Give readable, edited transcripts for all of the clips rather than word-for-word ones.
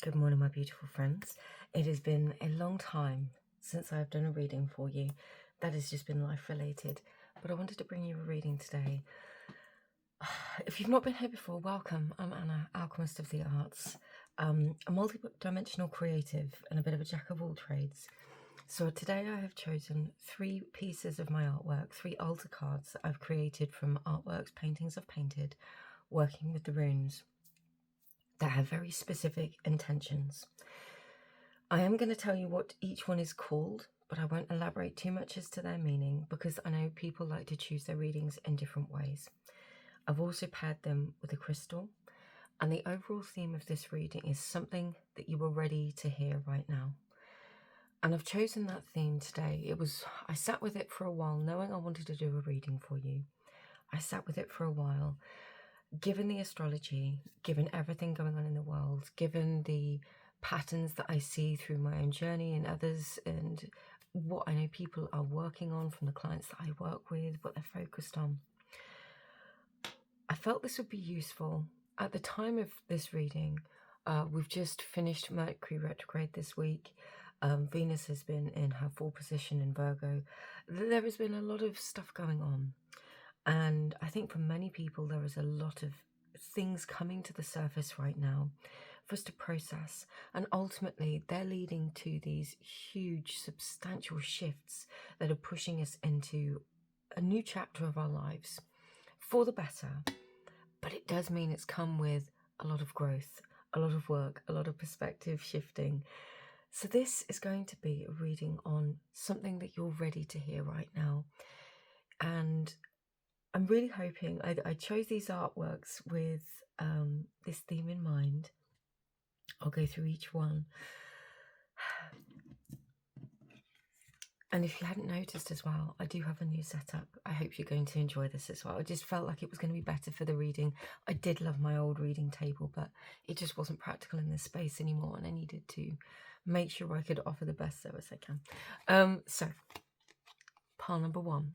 Good morning, my beautiful friends. It has been a long time since I've done a reading for you. That has just been life related, but I wanted to bring you a reading today. If you've not been here before, welcome. I'm Anna, Alchemist of the Arts, a multi-dimensional creative and a bit of a jack of all trades. So today I have chosen 3 pieces of my artwork, 3 altar cards that I've created from artworks, paintings I've painted, working with the runes, that have very specific intentions. I am going to tell you what each one is called, but I won't elaborate too much as to their meaning because I know people like to choose their readings in different ways. I've also paired them with a crystal, and the overall theme of this reading is something that you are ready to hear right now. And I've chosen that theme today. I sat with it for a while, knowing I wanted to do a reading for you. I sat with it for a while, given the astrology, given everything going on in the world, given the patterns that I see through my own journey and others, and what I know people are working on from the clients that I work with, what they're focused on. I felt this would be useful. At the time of this reading, we've just finished Mercury retrograde this week. Venus has been in her full position in Virgo. There has been a lot of stuff going on. And I think for many people, there is a lot of things coming to the surface right now for us to process. And ultimately, they're leading to these huge, substantial shifts that are pushing us into a new chapter of our lives for the better. But it does mean it's come with a lot of growth, a lot of work, a lot of perspective shifting. So this is going to be a reading on something that you're ready to hear right now. And I'm really hoping, I chose these artworks with this theme in mind. I'll go through each one. And if you hadn't noticed as well, I do have a new setup. I hope you're going to enjoy this as well. I just felt like it was going to be better for the reading. I did love my old reading table, but it just wasn't practical in this space anymore, and I needed to make sure I could offer the best service I can. So, pile number 1.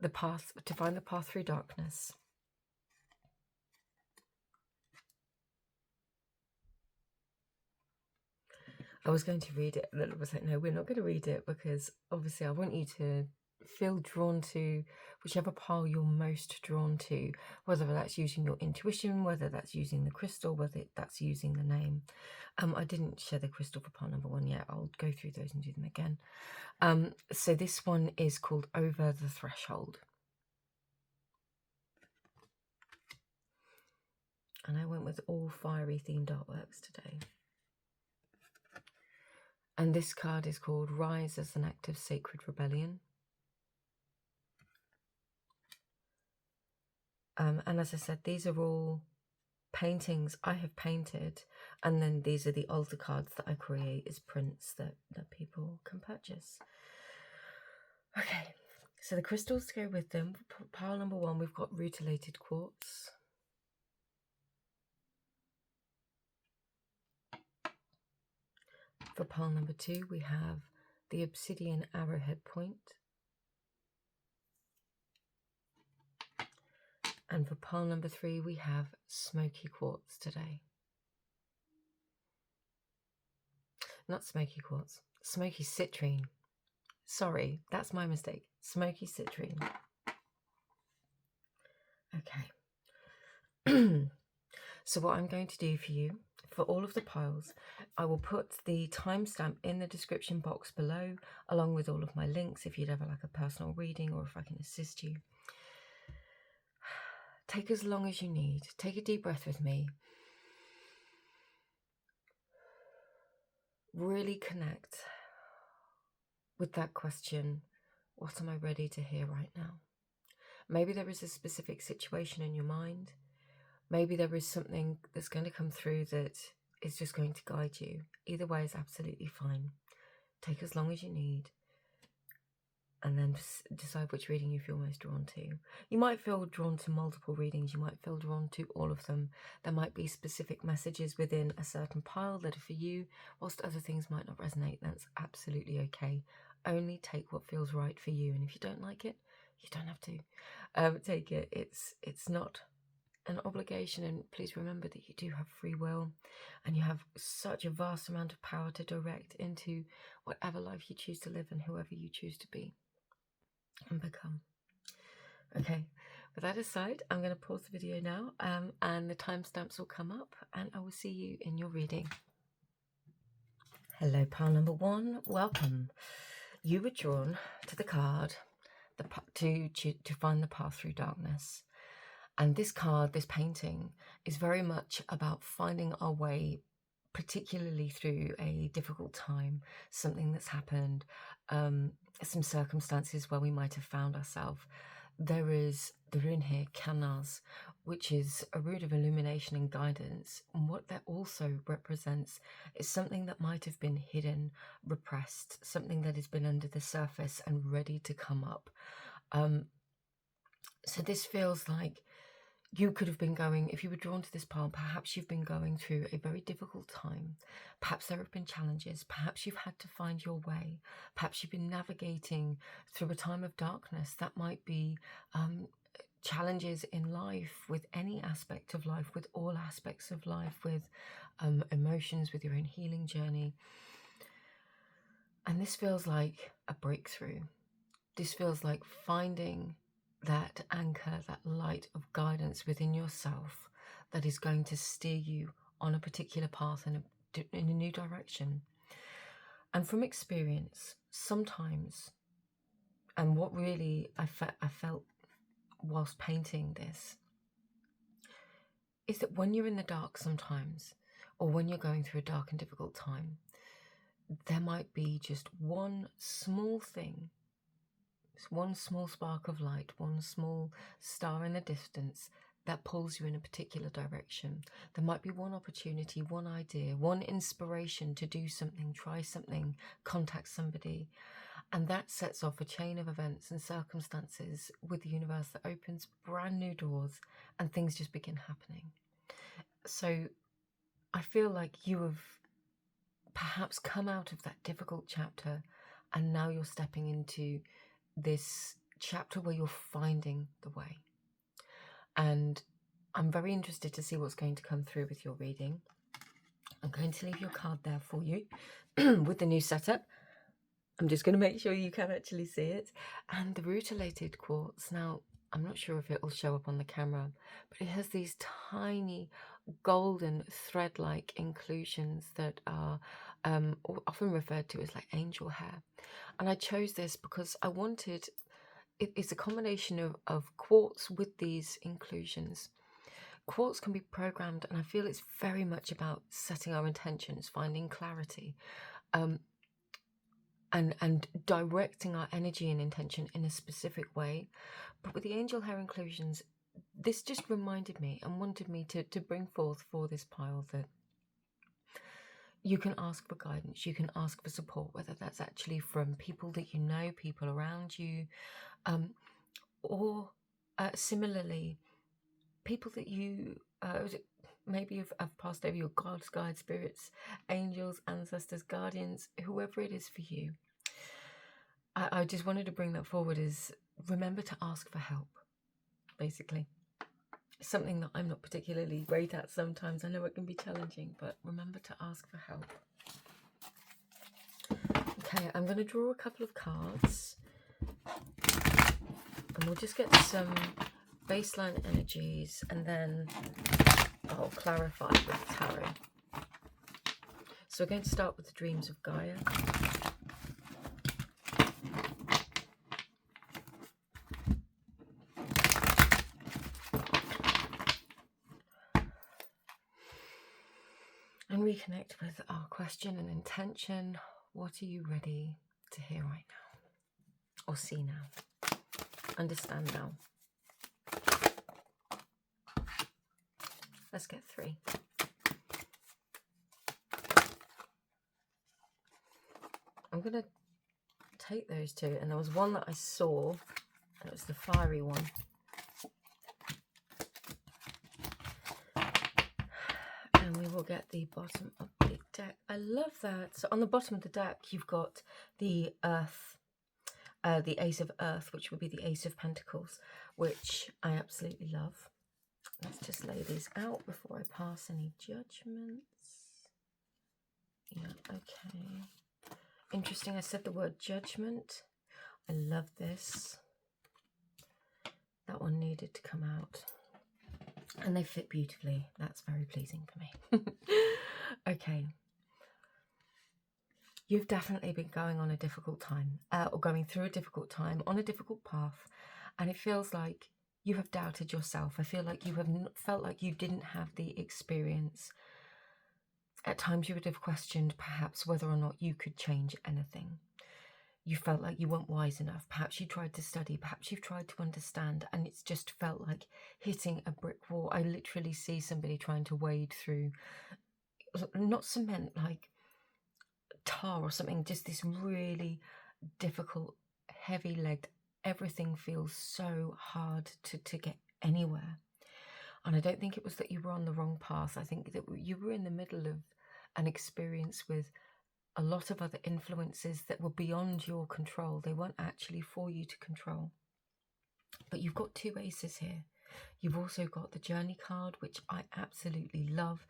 The path to find the path through darkness. I was going to read it, and I was like, no, we're not going to read it because obviously I want you to feel drawn to whichever pile you're most drawn to, whether that's using your intuition, whether that's using the crystal, whether that's using the name. I didn't share the crystal for pile number 1 yet. I'll go through those and do them again. So this one is called Over the Threshold. And I went with all fiery themed artworks today. And this card is called Rise as an Act of Sacred Rebellion. And as I said, these are all paintings I have painted, and then these are the altar cards that I create as prints that people can purchase. Okay, so the crystals to go with them. Pile number 1, we've got rutilated quartz. For pile number 2, we have the obsidian arrowhead point. And for pile number 3, we have smoky quartz today. Not smoky quartz, smoky citrine. Sorry, that's my mistake. Smoky citrine. Okay. So what I'm going to do for you, for all of the piles, I will put the timestamp in the description box below, along with all of my links if you'd ever like a personal reading or if I can assist you. Take as long as you need. Take a deep breath with me. Really connect with that question, what am I ready to hear right now? Maybe there is a specific situation in your mind. Maybe there is something that's going to come through that is just going to guide you. Either way is absolutely fine. Take as long as you need, and then decide which reading you feel most drawn to. You might feel drawn to multiple readings. You might feel drawn to all of them. There might be specific messages within a certain pile that are for you, whilst other things might not resonate. That's absolutely okay. Only take what feels right for you, and if you don't like it, you don't have to take it. It's not an obligation, and please remember that you do have free will and you have such a vast amount of power to direct into whatever life you choose to live and whoever you choose to be and become. Okay, with that aside, I'm going to pause the video now, and the timestamps will come up, and I will see you in your reading. Hello, pile number 1. Welcome. You were drawn to the card to find the path through darkness. And this card, this painting, is very much about finding our way, particularly through a difficult time, something that's happened, some circumstances where we might have found ourselves. There is the rune here, Kanaz, which is a root of illumination and guidance. And what that also represents is something that might have been hidden, repressed, something that has been under the surface and ready to come up. So this feels like you could have been going, if you were drawn to this pile, perhaps you've been going through a very difficult time. Perhaps there have been challenges. Perhaps you've had to find your way. Perhaps you've been navigating through a time of darkness. That might be challenges in life, with any aspect of life, with all aspects of life, with emotions, with your own healing journey. And this feels like a breakthrough. This feels like finding that anchor, that light of guidance within yourself that is going to steer you on a particular path in a new direction. And from experience, sometimes, and what really I felt whilst painting this, is that when you're in the dark sometimes, or when you're going through a dark and difficult time, there might be just one small thing, one small spark of light, one small star in the distance that pulls you in a particular direction. There might be one opportunity, one idea, one inspiration to do something, try something, contact somebody, and that sets off a chain of events and circumstances with the universe that opens brand new doors and things just begin happening. So I feel like you have perhaps come out of that difficult chapter and now you're stepping into this chapter where you're finding the way. And I'm very interested to see what's going to come through with your reading. I'm going to leave your card there for you with the new setup. I'm just going to make sure you can actually see it. And the rutilated quartz. Now, I'm not sure if it will show up on the camera, but it has these tiny golden thread-like inclusions that are often referred to as like angel hair. And I chose this because I wanted, it's a combination of quartz with these inclusions. Quartz can be programmed, and I feel it's very much about setting our intentions, finding clarity, and directing our energy and intention in a specific way. But with the angel hair inclusions, this just reminded me and wanted me to bring forth for this pile that you can ask for guidance, you can ask for support, whether that's actually from people that you know, people around you, or similarly, people that you maybe have passed over, your gods, guides, spirits, angels, ancestors, guardians, whoever it is for you. I just wanted to bring that forward, is remember to ask for help, basically. Something that I'm not particularly great at sometimes. I know it can be challenging, but remember to ask for help. Okay, I'm going to draw a couple of cards, and we'll just get some baseline energies, and then I'll clarify with tarot. So we're going to start with the dreams of Gaia. And reconnect with our question and intention. What are you ready to hear right now? Or see now? Understand now? Let's get 3. I'm going to take those 2. And there was one that I saw. And it was the fiery one. And we will get the bottom of the deck. I love that. So on the bottom of the deck, you've got the Earth, the Ace of Earth, which would be the Ace of Pentacles, which I absolutely love. let's just lay these out before I pass any judgments. Yeah, okay. Interesting, I said the word judgment. I love this. That one needed to come out. And they fit beautifully. That's very pleasing for me. Okay. You've definitely been going on a difficult time, or going through a difficult time, on a difficult path. And it feels like you have doubted yourself. I feel like you have felt like you didn't have the experience. At times you would have questioned perhaps whether or not you could change anything. You felt like you weren't wise enough. Perhaps you tried to study, perhaps you've tried to understand, and it's just felt like hitting a brick wall. I literally see somebody trying to wade through, not cement, like tar or something, just this really difficult, heavy-legged, everything feels so hard to get anywhere. And I don't think it was that you were on the wrong path. I think that you were in the middle of an experience with a lot of other influences that were beyond your control. They weren't actually for you to control. But you've got two aces here. You've also got the journey card, which I absolutely love.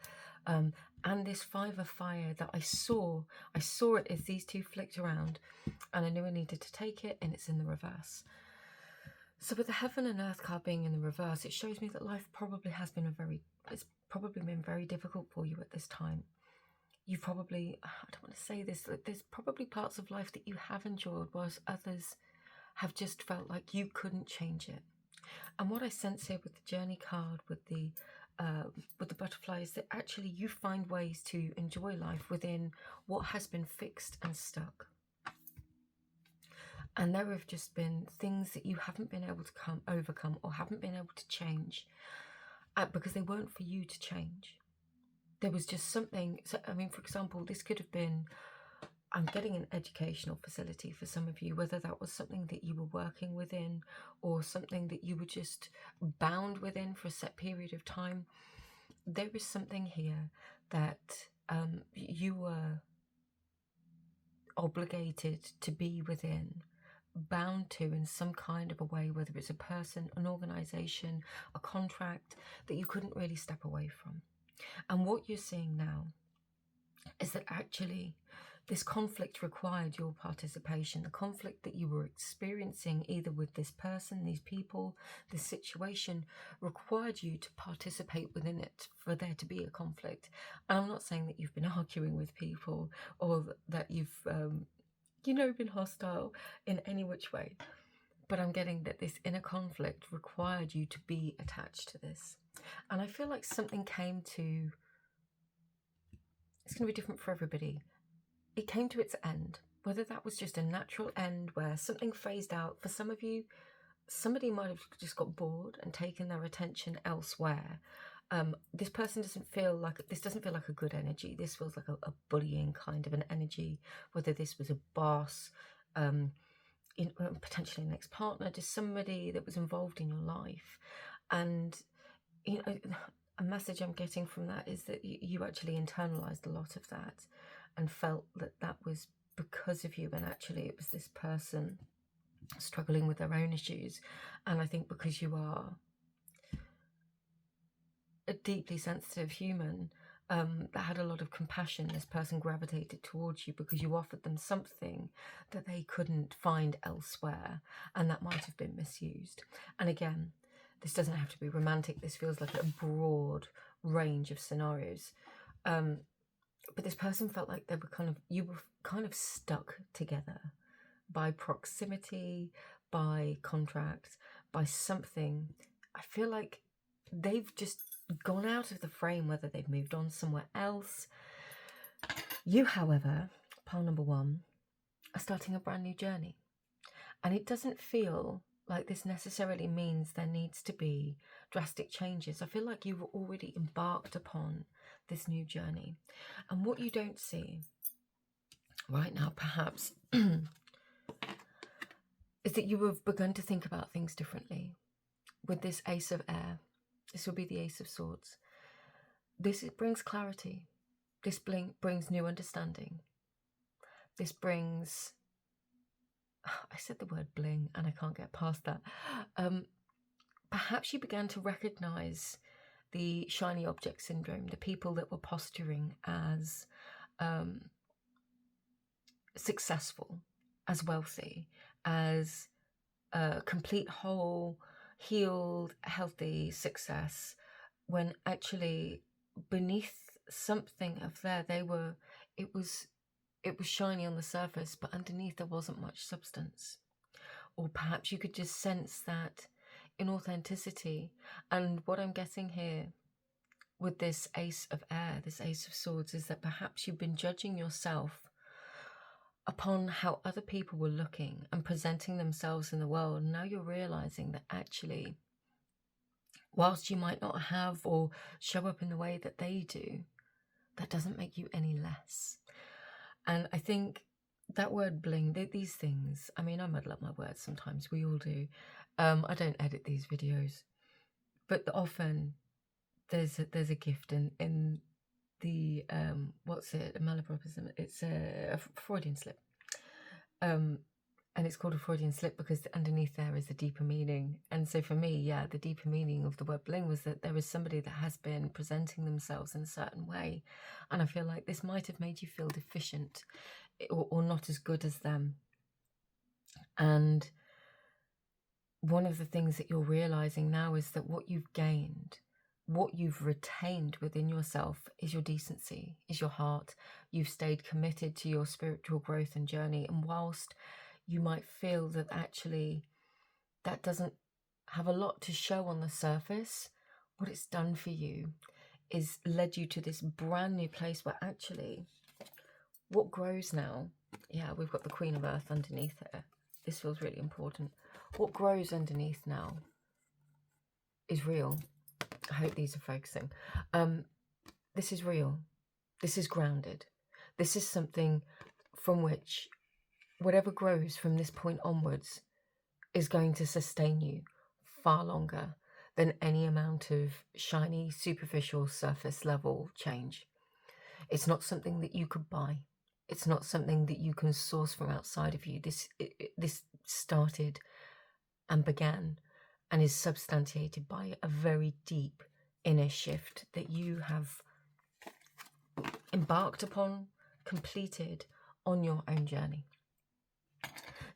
And this 5 of fire that I saw it as these two flicked around, and I knew I needed to take it, and it's in the reverse. So with the heaven and earth card being in the reverse, it shows me that life probably has been it's probably been very difficult for you at this time. You've probably, I don't want to say this, there's probably parts of life that you have enjoyed, whilst others have just felt like you couldn't change it. And what I sense here with the journey card, with the butterfly, is that actually you find ways to enjoy life within what has been fixed and stuck. And there have just been things that you haven't been able to overcome or haven't been able to change because they weren't for you to change. There was just something. So, I mean, for example, this could have been, I'm getting an educational facility for some of you, whether that was something that you were working within or something that you were just bound within for a set period of time. There is something here that you were obligated to be within, bound to in some kind of a way, whether it's a person, an organization, a contract that you couldn't really step away from. And what you're seeing now is that actually this conflict required your participation. The conflict that you were experiencing either with this person, these people, this situation required you to participate within it for there to be a conflict. And I'm not saying that you've been arguing with people or that you've been hostile in any which way, but I'm getting that this inner conflict required you to be attached to this. And I feel like something came to, it's going to be different for everybody. It came to its end, whether that was just a natural end where something phased out. For some of you, somebody might have just got bored and taken their attention elsewhere. This person doesn't feel like a good energy. This feels like a bullying kind of an energy, whether this was a boss, potentially an ex-partner, just somebody that was involved in your life. And a message I'm getting from that is that you actually internalized a lot of that and felt that that was because of you, and actually it was this person struggling with their own issues. And I think because you are a deeply sensitive human that had a lot of compassion, this person gravitated towards you because you offered them something that they couldn't find elsewhere, and that might have been misused. And again, this doesn't have to be romantic. This feels like a broad range of scenarios. But this person felt like you were kind of stuck together by proximity, by contract, by something. I feel like they've just gone out of the frame, whether they've moved on somewhere else. You, however, pile number 1, are starting a brand new journey. And it doesn't feel like this necessarily means there needs to be drastic changes. I feel like you've already embarked upon this new journey. And what you don't see right now, perhaps, is that you have begun to think about things differently. With this Ace of Air, this will be the Ace of Swords. It brings clarity. This brings new understanding. This brings, I said the word bling and I can't get past that. Perhaps you began to recognize the shiny object syndrome, the people that were posturing as successful, as wealthy, as complete, whole, healed, healthy success, when actually beneath something of there, it was shiny on the surface, but underneath there wasn't much substance. Or perhaps you could just sense that inauthenticity. And what I'm getting here with this Ace of Air, this Ace of Swords, is that perhaps you've been judging yourself upon how other people were looking and presenting themselves in the world. Now you're realizing that actually, whilst you might not have or show up in the way that they do, that doesn't make you any less. And I think that word bling, these things, I mean, I muddle up my words sometimes, we all do. I don't edit these videos, but often there's a gift in the what's it, a malapropism, it's a Freudian slip, and it's called a Freudian slip because underneath there is a deeper meaning. And so for me, yeah, the deeper meaning of the word bling was that there is somebody that has been presenting themselves in a certain way, and I feel like this might have made you feel deficient or not as good as them. And one of the things that you're realizing now is that what you've gained, what you've retained within yourself, is your decency, is your heart. You've stayed committed to your spiritual growth and journey. And whilst you might feel that actually that doesn't have a lot to show on the surface, what it's done for you is led you to this brand new place where actually what grows now, yeah, we've got the Queen of Earth underneath here. This feels really important. What grows underneath now is real. I hope these are focusing. This is real. This is grounded. This is something from which whatever grows from this point onwards is going to sustain you far longer than any amount of shiny, superficial, surface level change. It's not something that you could buy. It's not something that you can source from outside of you. This started and began and is substantiated by a very deep inner shift that you have embarked upon, completed on your own journey.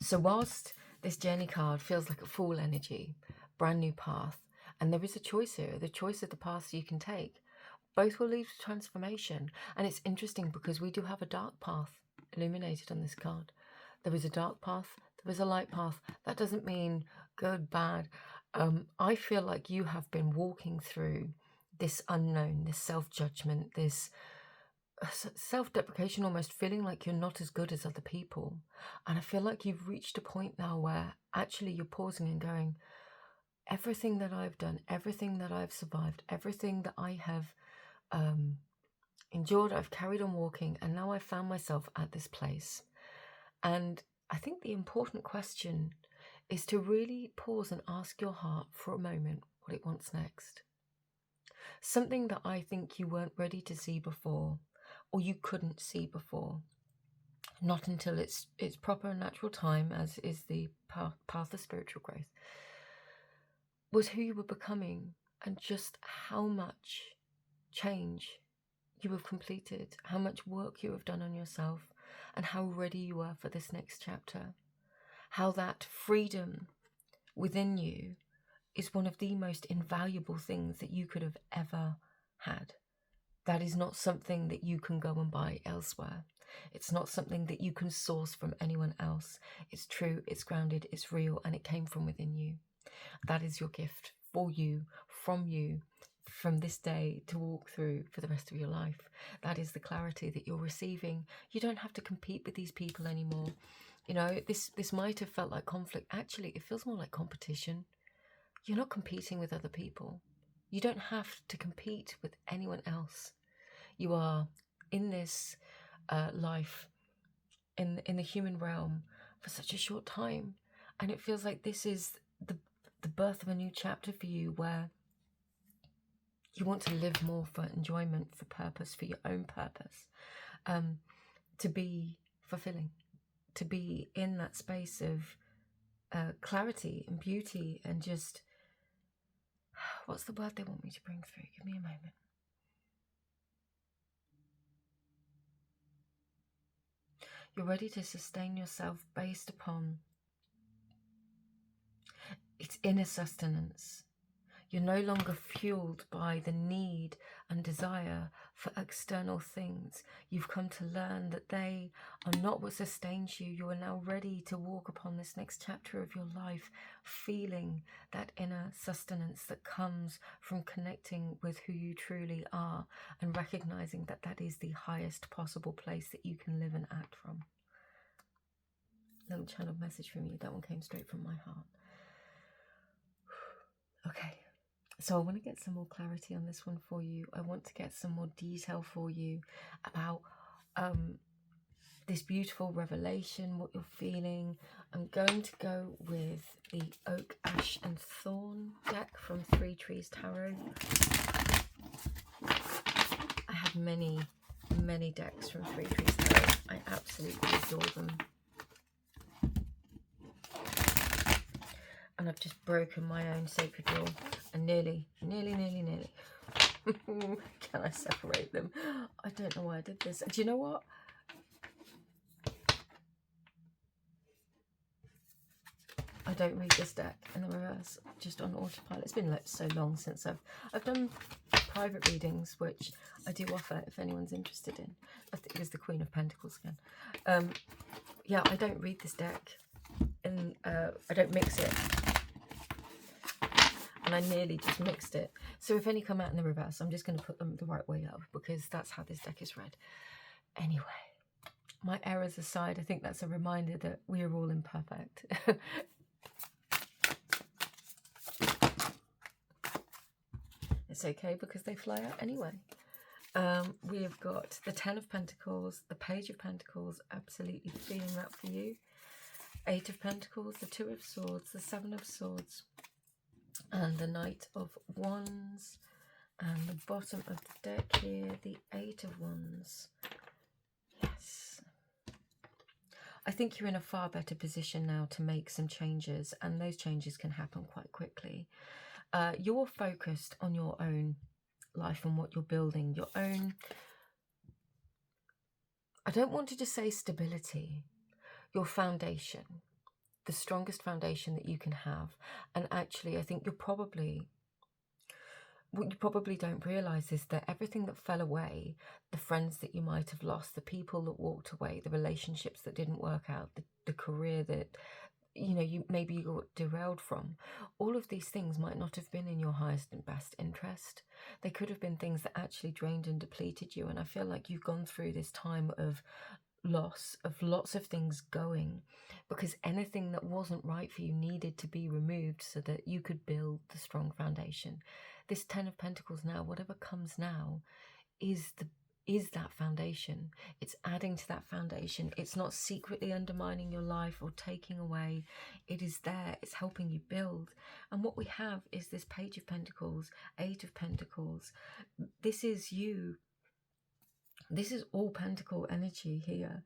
So whilst this journey card feels like a full energy, brand new path, and there is a choice here, the choice of the paths you can take, both will lead to transformation. And it's interesting because we do have a dark path illuminated on this card. There is a dark path, there is a light path. That doesn't mean good, bad. I feel like you have been walking through this unknown, this self-judgment, this self-deprecation, almost feeling like you're not as good as other people. And I feel like you've reached a point now where actually you're pausing and going, everything that I've done, everything that I've survived, everything that I have endured, I've carried on walking, and now I've found myself at this place. And I think the important question is to really pause and ask your heart for a moment what it wants next. Something that I think you weren't ready to see before, or you couldn't see before, not until its proper and natural time, as is the path of spiritual growth, was who you were becoming and just how much change you have completed, how much work you have done on yourself, and how ready you are for this next chapter. How that freedom within you is one of the most invaluable things that you could have ever had. That is not something that you can go and buy elsewhere. It's not something that you can source from anyone else. It's true, it's grounded, it's real, and it came from within you. That is your gift for you, from this day to walk through for the rest of your life. That is the clarity that you're receiving. You don't have to compete with these people anymore. You know, this might have felt like conflict. Actually, it feels more like competition. You're not competing with other people. You don't have to compete with anyone else. You are in this life, in the human realm, for such a short time. And it feels like this is the birth of a new chapter for you, where you want to live more for enjoyment, for purpose, for your own purpose, to be fulfilling, to be in that space of clarity and beauty and just What's the word they want me to bring through? Give me a moment. You're ready to sustain yourself based upon its inner sustenance. You're no longer fueled by the need and desire for external things. You've come to learn that they are not what sustains you. You are now ready to walk upon this next chapter of your life, feeling that inner sustenance that comes from connecting with who you truly are and recognizing that that is the highest possible place that you can live and act from. Little channel message from you. That one came straight from my heart. Okay. So I want to get some more clarity on this one for you. I want to get some more detail for you about this beautiful revelation, what you're feeling. I'm going to go with the Oak, Ash and Thorn deck from Three Trees Tarot. I have many, many decks from Three Trees Tarot. I absolutely adore them. And I've just broken my own sacred law and nearly. Can I separate them? I don't know why I did this. Do you know what? I don't read this deck in the reverse, just on autopilot. It's been like so long since I've done private readings, which I do offer if anyone's interested in. I think it was the Queen of Pentacles again. Yeah, I don't read this deck, and I don't mix it. And I nearly just mixed it. So if any come out in the reverse, I'm just going to put them the right way up because that's how this deck is read. Anyway, my errors aside, I think that's a reminder that we are all imperfect. It's okay because they fly out anyway. We have got the Ten of Pentacles, the Page of Pentacles, absolutely feeling that for you. Eight of Pentacles, the Two of Swords, the Seven of Swords, and the Knight of Wands, and the bottom of the deck here, the Eight of Wands. Yes. I think you're in a far better position now to make some changes, and those changes can happen quite quickly. You're focused on your own life and what you're building, your own, I don't want to just say stability, your foundation. The strongest foundation that you can have. And actually, I think what you probably don't realize is that everything that fell away, the friends that you might have lost, the people that walked away, the relationships that didn't work out, the career that you got derailed from, all of these things might not have been in your highest and best interest. They could have been things that actually drained and depleted you. And I feel like you've gone through this time of loss of lots of things going, because anything that wasn't right for you needed to be removed so that you could build the strong foundation. This Ten of Pentacles now, whatever comes now, is that foundation. It's adding to that foundation. It's not secretly undermining your life or taking away. It is there. It's helping you build. And what we have is this Page of Pentacles, Eight of Pentacles. This is you. This is all pentacle energy here.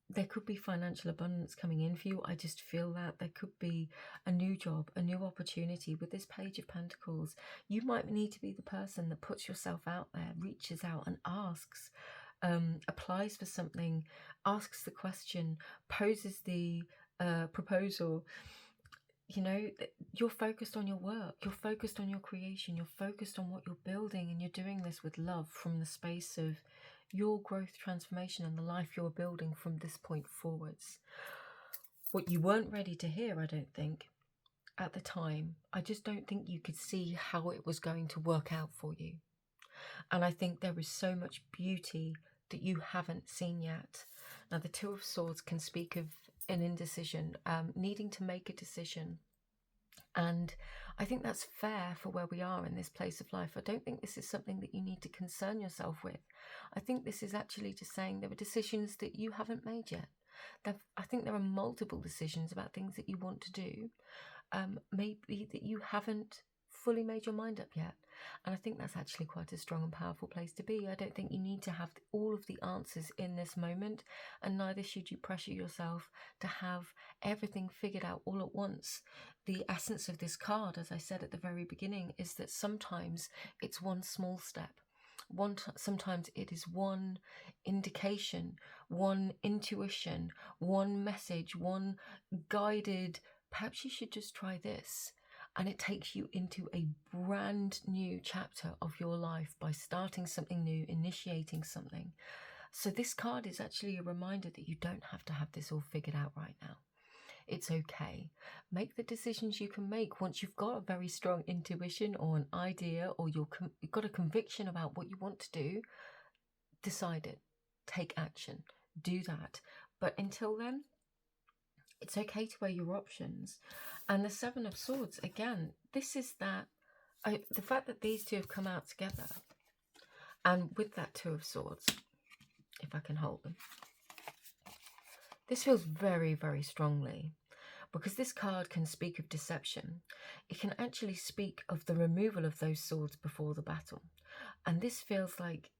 There could be financial abundance coming in for you. I just feel that there could be a new job, a new opportunity. With this Page of Pentacles, you might need to be the person that puts yourself out there, reaches out and asks, applies for something, asks the question, poses the proposal. You're focused on your work, you're focused on your creation, you're focused on what you're building, and you're doing this with love from the space of your growth, transformation, and the life you're building from this point forwards. What you weren't ready to hear, I don't think, at the time, I just don't think you could see how it was going to work out for you. And I think there is so much beauty that you haven't seen yet. Now, the Two of Swords can speak of an indecision, needing to make a decision. And I think that's fair for where we are in this place of life. I don't think this is something that you need to concern yourself with. I think this is actually just saying there are decisions that you haven't made yet. I think there are multiple decisions about things that you want to do. Maybe that you haven't fully made your mind up yet. And I think that's actually quite a strong and powerful place to be. I don't think you need to have all of the answers in this moment, and neither should you pressure yourself to have everything figured out all at once. The essence of this card, as I said at the very beginning, is that sometimes it's one small step. Sometimes it is one indication, one intuition, one message, one guided, perhaps you should just try this. And it takes you into a brand new chapter of your life by starting something new, initiating something. So this card is actually a reminder that you don't have to have this all figured out right now. It's okay. Make the decisions you can make once you've got a very strong intuition or an idea, or you've got a conviction about what you want to do. Decide it. Take action. Do that. But until then, it's okay to weigh your options. And the Seven of Swords, again, this is that, the fact that these two have come out together, and with that Two of Swords, if I can hold them, this feels very, very strongly, because this card can speak of deception. It can actually speak of the removal of those swords before the battle. And this feels like,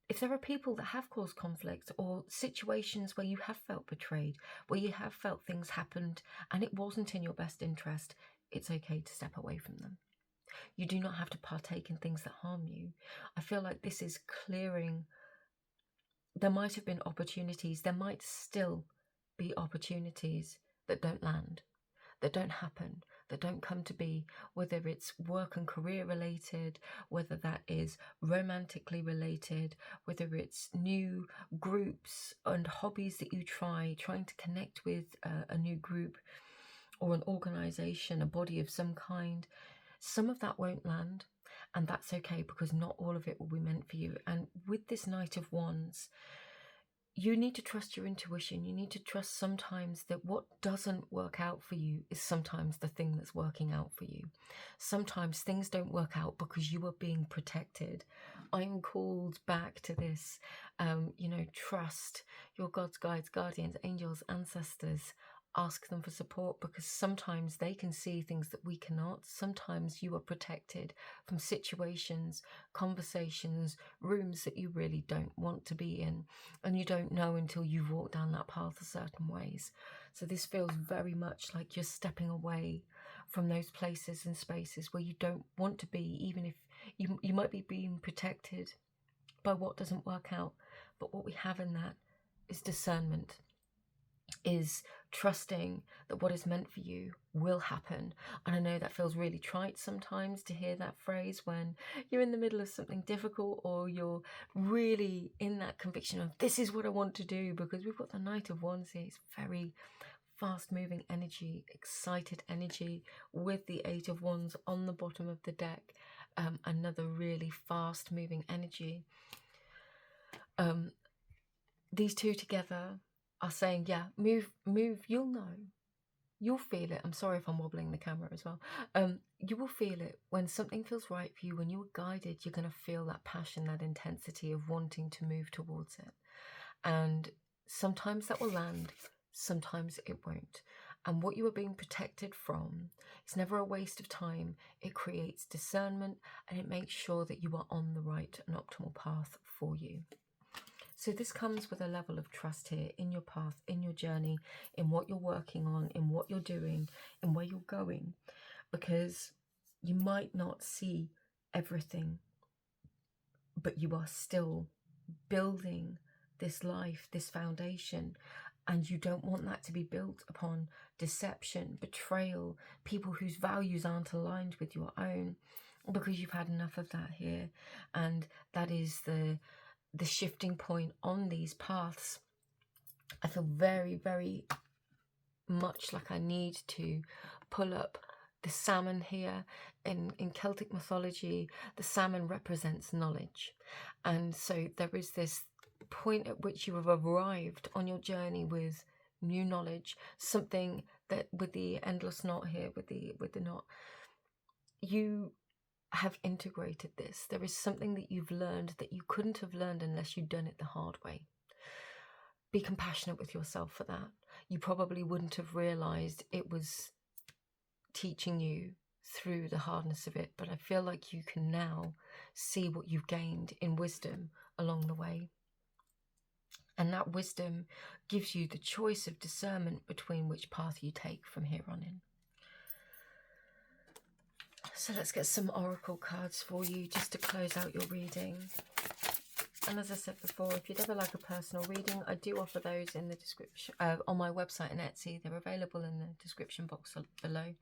if there are people that have caused conflict, or situations where you have felt betrayed, where you have felt things happened and it wasn't in your best interest, it's okay to step away from them. You do not have to partake in things that harm you. I feel like this is clearing. There might have been opportunities, there might still be opportunities that don't land, that don't happen, that don't come to be, whether it's work and career related, whether that is romantically related, whether it's new groups and hobbies that you trying to connect with a new group or an organization, a body of some kind. Some of that won't land, and that's okay, because not all of it will be meant for you. And with this Knight of Wands, you need to trust your intuition. You need to trust sometimes that what doesn't work out for you is sometimes the thing that's working out for you. Sometimes things don't work out because you are being protected. I'm called back to this, trust your gods, guides, guardians, angels, ancestors. Ask them for support, because sometimes they can see things that we cannot. Sometimes you are protected from situations, conversations, rooms that you really don't want to be in, and you don't know until you've walked down that path a certain ways. So this feels very much like you're stepping away from those places and spaces where you don't want to be, even if you might be being protected by what doesn't work out. But what we have in that is discernment, is trusting that what is meant for you will happen. And I know that feels really trite sometimes to hear that phrase when you're in the middle of something difficult, or you're really in that conviction of this is what I want to do, because we've got the Knight of Wands here. It's very fast moving energy, excited energy, with the Eight of Wands on the bottom of the deck. Another really fast moving energy. These two together are saying, yeah, move, you'll know. You'll feel it. I'm sorry if I'm wobbling the camera as well. You will feel it when something feels right for you, when you're guided. You're going to feel that passion, that intensity of wanting to move towards it. And sometimes that will land, sometimes it won't. And what you are being protected from is never a waste of time. It creates discernment, and it makes sure that you are on the right and optimal path for you. So this comes with a level of trust here in your path, in your journey, in what you're working on, in what you're doing, in where you're going, because you might not see everything, but you are still building this life, this foundation, and you don't want that to be built upon deception, betrayal, people whose values aren't aligned with your own, because you've had enough of that here. And that is the shifting point on these paths. I feel very, very much like I need to pull up the salmon here. In Celtic mythology, the salmon represents knowledge. And so there is this point at which you have arrived on your journey with new knowledge, something that with the endless knot here, with the knot, you have integrated this. There is something that you've learned that you couldn't have learned unless you'd done it the hard way. Be compassionate with yourself for that. You probably wouldn't have realized it was teaching you through the hardness of it, but I feel like you can now see what you've gained in wisdom along the way. And that wisdom gives you the choice of discernment between which path you take from here on in. So let's get some oracle cards for you just to close out your reading. And as I said before, if you'd ever like a personal reading, I do offer those in the description on my website and Etsy. They're available in the description box below.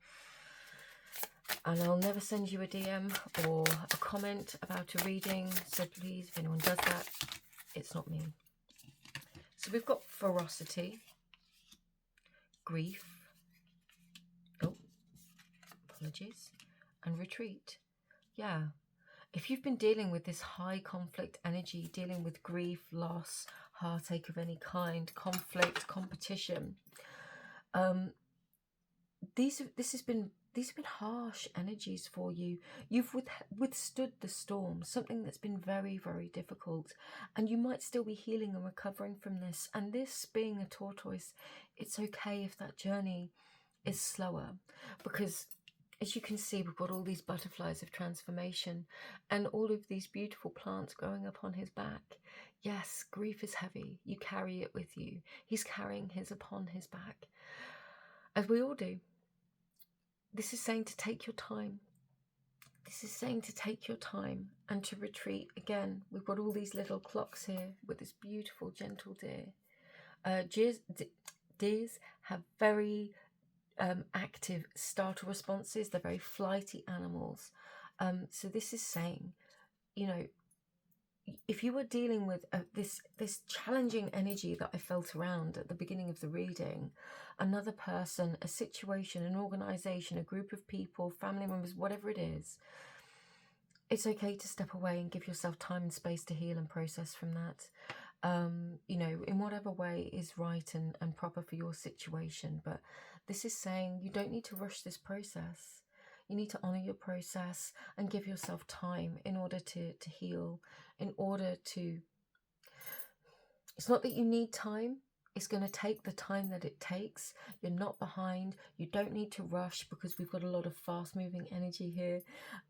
And I'll never send you a DM or a comment about a reading. So please, if anyone does that, it's not me. So we've got ferocity, grief, apologies, and retreat. Yeah. If you've been dealing with this high conflict energy, dealing with grief, loss, heartache of any kind, conflict, competition, these have been harsh energies for you. You've withstood the storm, something that's been very, very difficult, and you might still be healing and recovering from this. And this being a tortoise, it's okay if that journey is slower, because as you can see, we've got all these butterflies of transformation and all of these beautiful plants growing up on his back. Yes, grief is heavy. You carry it with you. He's carrying his upon his back, as we all do. This is saying to take your time. This is saying to take your time and to retreat. Again, we've got all these little clocks here with this beautiful, gentle deer. Deers have very active startle responses. They're very flighty animals. So this is saying, you know, if you were dealing with this challenging energy that I felt around at the beginning of the reading, another person, a situation, an organization, a group of people, family members, whatever it is, it's okay to step away and give yourself time and space to heal and process from that. You know, in whatever way is right and proper for your situation. But this is saying you don't need to rush this process. You need to honor your process and give yourself time in order to heal, in order to... It's not that you need time. It's going to take the time that it takes. You're not behind. You don't need to rush, because we've got a lot of fast-moving energy here.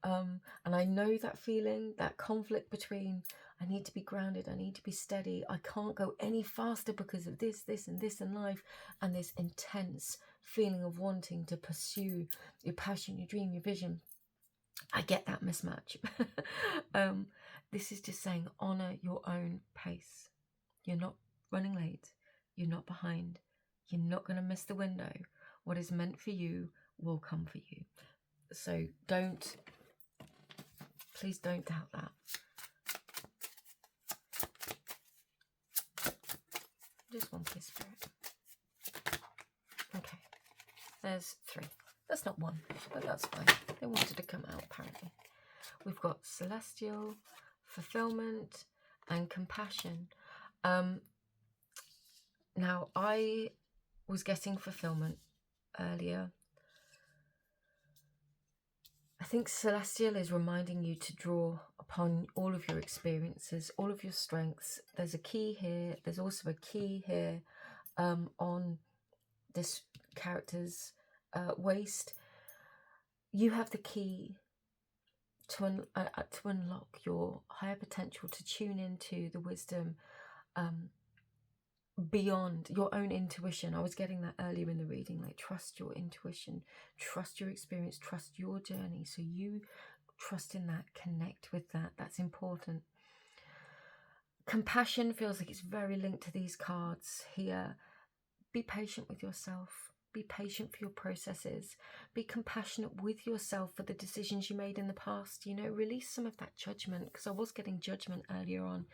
And I know that feeling, that conflict between, I need to be grounded, I need to be steady, I can't go any faster because of this, and this in life, and this intense feeling of wanting to pursue your passion, your dream, your vision. I get that mismatch. This is just saying, honor your own pace. You're not running late. You're not behind. You're not going to miss the window. What is meant for you will come for you. So please don't doubt that. Just one, please, Spirit. Okay, there's 3. That's not 1, but that's fine. They wanted to come out, apparently. We've got celestial, fulfillment, and compassion. Now, I was getting fulfillment earlier. I think celestial is reminding you to draw upon all of your experiences, all of your strengths. There's a key here. There's also a key here on this character's waist. You have the key to unlock your higher potential, to tune into the wisdom beyond your own intuition. I was getting that earlier in the reading, like trust your intuition, trust your experience, trust your journey. So you trust in that, connect with that. That's important. Compassion feels like it's very linked to these cards here. Be patient with yourself. Be patient for your processes. Be compassionate with yourself for the decisions you made in the past. You know, release some of that judgment, because I was getting judgment earlier on.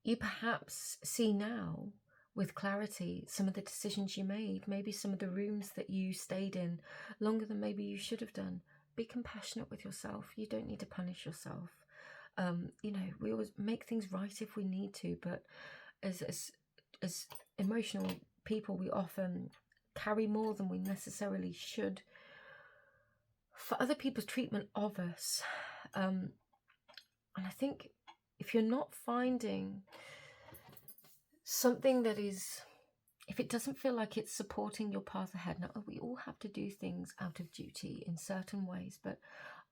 You perhaps see now with clarity some of the decisions you made, maybe some of the rooms that you stayed in longer than maybe you should have done. Be compassionate with yourself. You don't need to punish yourself. You know, we always make things right if we need to, but as emotional people, we often carry more than we necessarily should for other people's treatment of us. And I think if you're not finding something that is if it doesn't feel like it's supporting your path ahead, now we all have to do things out of duty in certain ways, but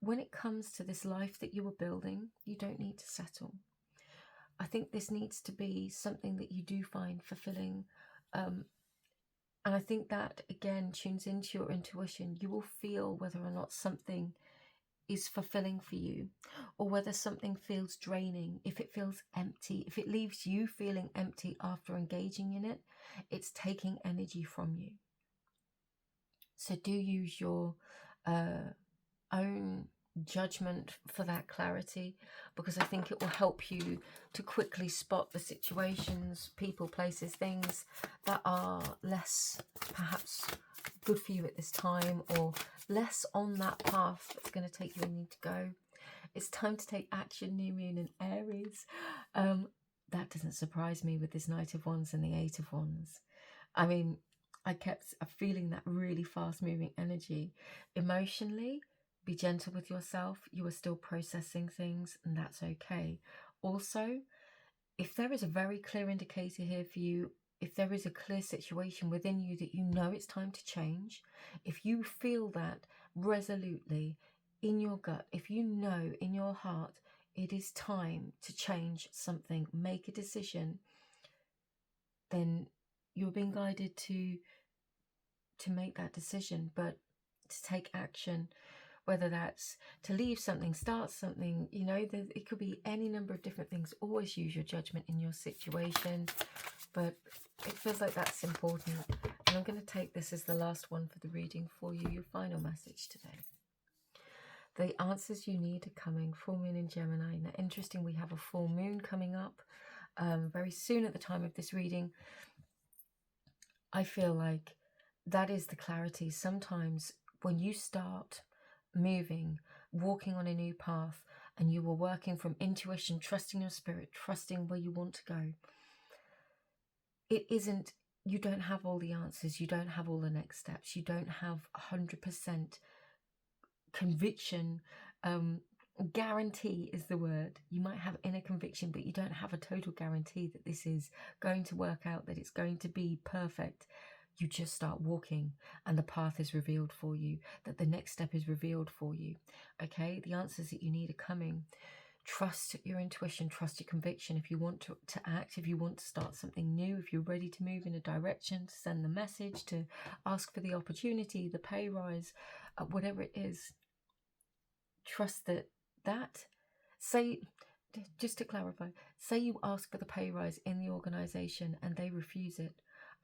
when it comes to this life that you are building, you don't need to settle. I think this needs to be something that you do find fulfilling. And I think that, again, tunes into your intuition. You will feel whether or not something is fulfilling for you, or whether something feels draining. If it feels empty, if it leaves you feeling empty after engaging in it, it's taking energy from you. So do use your own judgment for that clarity, because I think it will help you to quickly spot the situations, people, places, things that are less perhaps good for you at this time, or less on that path that's going to take you where you need to go. It's time to take action, new moon in Aries. That doesn't surprise me with this Knight of Wands and the Eight of Wands. I mean, I kept feeling that really fast moving energy. Emotionally, be gentle with yourself. You are still processing things, and that's okay. Also, if there is a very clear indicator here for you, if there is a clear situation within you that you know it's time to change, if you feel that resolutely in your gut, if you know in your heart it is time to change something, make a decision, then you're being guided to make that decision, but to take action, whether that's to leave something, start something, you know, it could be any number of different things. Always use your judgment in your situation, but it feels like that's important. And I'm going to take this as the last one for the reading for you, your final message today. The answers you need are coming. Full moon in Gemini. Now, interesting, we have a full moon coming up very soon at the time of this reading. I feel like that is the clarity. Sometimes when you start moving, walking on a new path, and you are working from intuition, trusting your spirit, trusting where you want to go, it isn't, you don't have all the answers, you don't have all the next steps, you don't have 100% conviction. Guarantee is the word. You might have inner conviction, but you don't have a total guarantee that this is going to work out, that it's going to be perfect. You just start walking and the path is revealed for you, that the next step is revealed for you. Okay, the answers that you need are coming. Trust your intuition, trust your conviction. If you want to act, if you want to start something new, if you're ready to move in a direction, to send the message, to ask for the opportunity, the pay rise, whatever it is, trust that. Say, just to clarify, say you ask for the pay rise in the organization and they refuse it.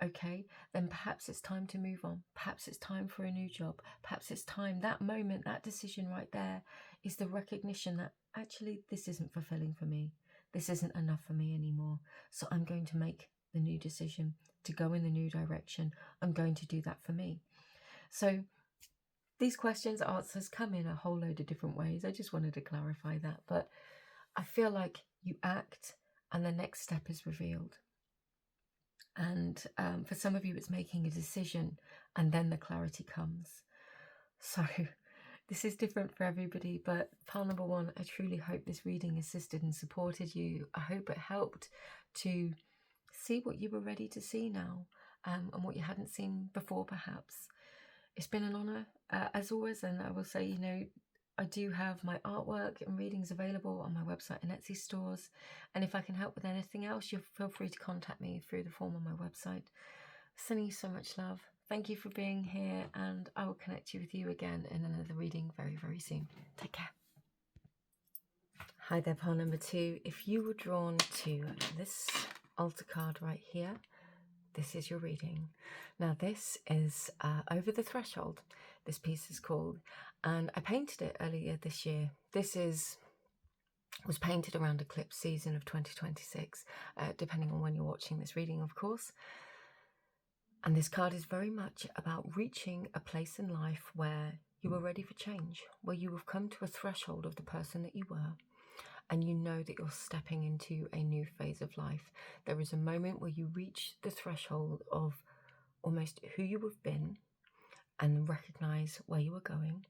Okay, then perhaps it's time to move on. Perhaps it's time for a new job. Perhaps it's time, that moment, that decision right there is the recognition that actually this isn't fulfilling for me. This isn't enough for me anymore. So I'm going to make the new decision to go in the new direction. I'm going to do that for me. So these questions, answers come in a whole load of different ways. I just wanted to clarify that. But I feel like you act and the next step is revealed. And for some of you, it's making a decision and then the clarity comes. So this is different for everybody, but pile number one, I truly hope this reading assisted and supported you. I hope it helped to see what you were ready to see now, and what you hadn't seen before, perhaps. It's been an honour, as always, and I will say, you know, I do have my artwork and readings available on my website and Etsy stores. And if I can help with anything else, you feel free to contact me through the form on my website. Sending you so much love. Thank you for being here, and I will connect you with you again in another reading very, very soon. Take care. Hi there, pile number two. If you were drawn to this altar card right here, this is your reading. Now this is Over the Threshold. This piece is called, and I painted it earlier this year. This was painted around eclipse season of 2026, depending on when you're watching this reading, of course. And this card is very much about reaching a place in life where you are ready for change, where you have come to a threshold of the person that you were, and you know that you're stepping into a new phase of life. There is a moment where you reach the threshold of almost who you have been and recognize where you are going.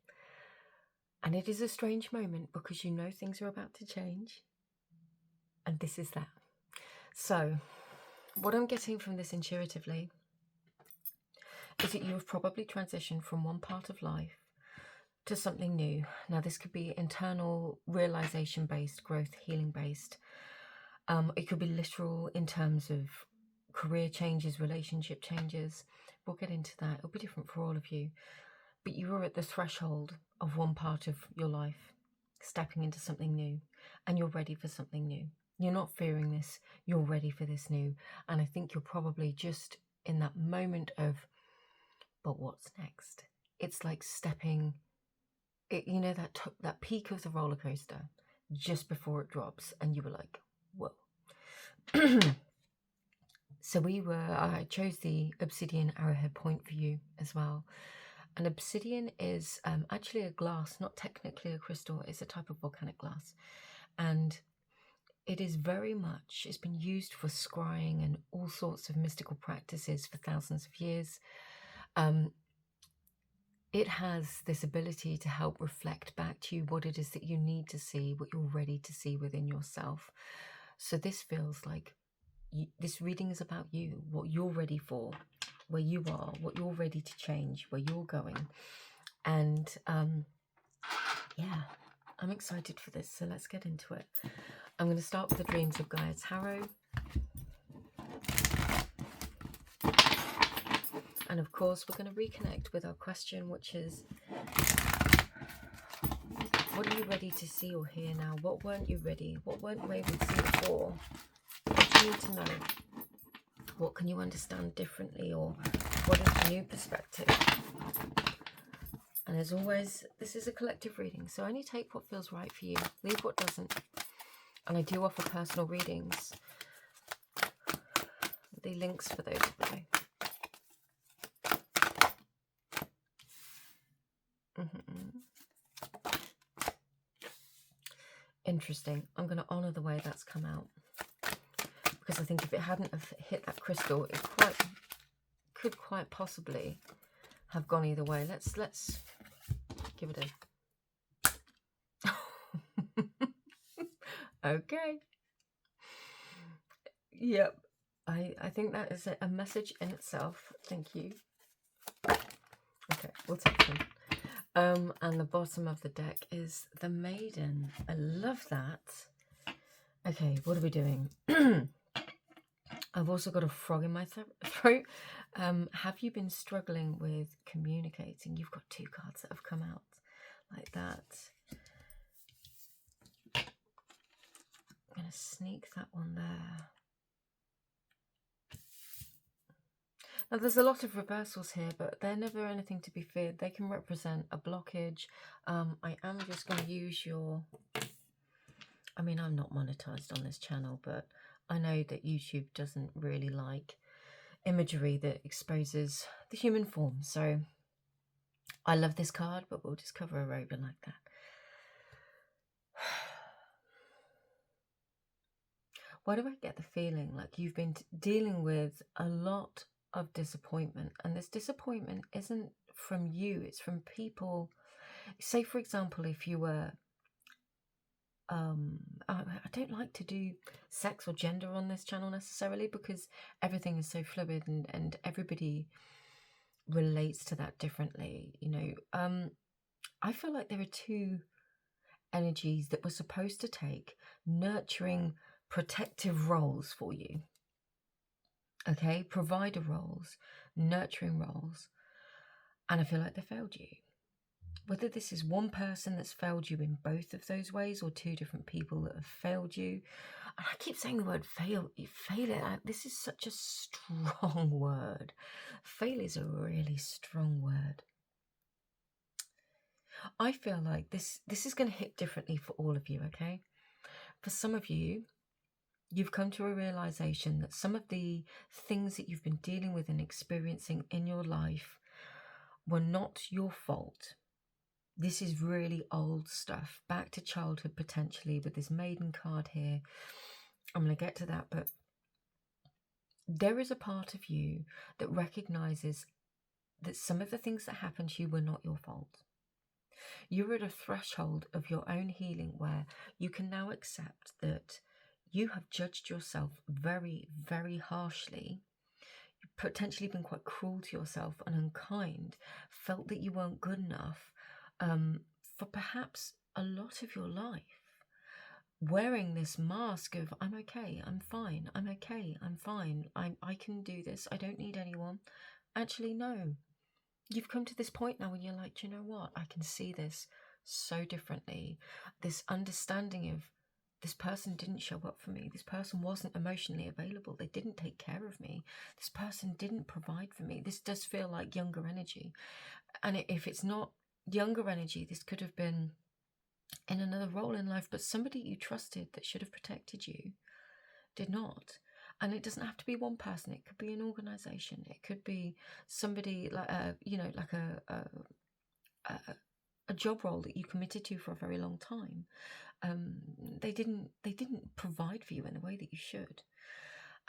And it is a strange moment because you know things are about to change. And this is that. So what I'm getting from this intuitively is that you have probably transitioned from one part of life to something new. Now, this could be internal, realization-based, growth, healing-based. It could be literal in terms of career changes, relationship changes. We'll get into that. It'll be different for all of you. But you are at the threshold of one part of your life, stepping into something new, and you're ready for something new. You're not fearing this. You're ready for this new. And I think you're probably just in that moment of, but what's next? It's like stepping, you know, that peak of the roller coaster just before it drops, and you were like, whoa. So I chose the obsidian arrowhead point for you as well. And obsidian is actually a glass, not technically a crystal. It's a type of volcanic glass. And it is very much, it's been used for scrying and all sorts of mystical practices for thousands of years. It has this ability to help reflect back to you what it is that you need to see, what you're ready to see within yourself. So this feels like this reading is about you, what you're ready for, where you are, what you're ready to change, where you're going. And yeah, I'm excited for this. So let's get into it. I'm going to start with the Dreams of Gaia Tarot. And of course, we're going to reconnect with our question, which is, what are you ready to see or hear now? What weren't you ready? What weren't you able to see before? What do you need to know? What can you understand differently, or what is the new perspective? And as always, this is a collective reading, so only take what feels right for you, leave what doesn't. And I do offer personal readings. The links for those below. Interesting. I'm going to honour the way that's come out, because I think if it hadn't have hit that crystal, it could quite possibly have gone either way. Let's give it a okay. Yep. I think that is a message in itself. Thank you. Okay, we'll take them. And the bottom of the deck is the Maiden. I love that. Okay, what are we doing? I've also got a frog in my throat. Have you been struggling with communicating? You've got two cards that have come out like that. I'm going to sneak that one there. Now, there's a lot of reversals here, but they're never anything to be feared. They can represent a blockage. I am just going to use your... I mean, I'm not monetized on this channel, but I know that YouTube doesn't really like imagery that exposes the human form. So I love this card, but we'll just cover her over like that. Why do I get the feeling like you've been dealing with a lot of disappointment, and this disappointment isn't from you, it's from people. Say, for example, if you were I don't like to do sex or gender on this channel necessarily, because everything is so fluid and everybody relates to that differently, you know. I feel like there are two energies that were supposed to take nurturing, protective roles for you. Okay, provider roles, nurturing roles, and I feel like they failed you. Whether this is one person that's failed you in both of those ways, or two different people that have failed you. And I keep saying the word fail. You fail it. This is such a strong word. Fail is a really strong word. I feel like this is going to hit differently for all of you, okay? For some of you, you've come to a realization that some of the things that you've been dealing with and experiencing in your life were not your fault. This is really old stuff, back to childhood potentially, with this Maiden card here. I'm going to get to that, but there is a part of you that recognizes that some of the things that happened to you were not your fault. You're at a threshold of your own healing where you can now accept that you have judged yourself very, very harshly. You potentially been quite cruel to yourself and unkind, felt that you weren't good enough for perhaps a lot of your life, wearing this mask of I'm okay, I'm fine, I'm okay, I'm fine, I can do this, I don't need anyone. Actually, no. You've come to this point now when you're like, do you know what? I can see this so differently. This understanding of this person didn't show up for me. This person wasn't emotionally available. They didn't take care of me. This person didn't provide for me. This does feel like younger energy. And if it's not younger energy, this could have been in another role in life, but somebody you trusted that should have protected you did not. And it doesn't have to be one person. It could be an organization. It could be somebody like a job role that you committed to for a very long time. They didn't provide for you in the way that you should.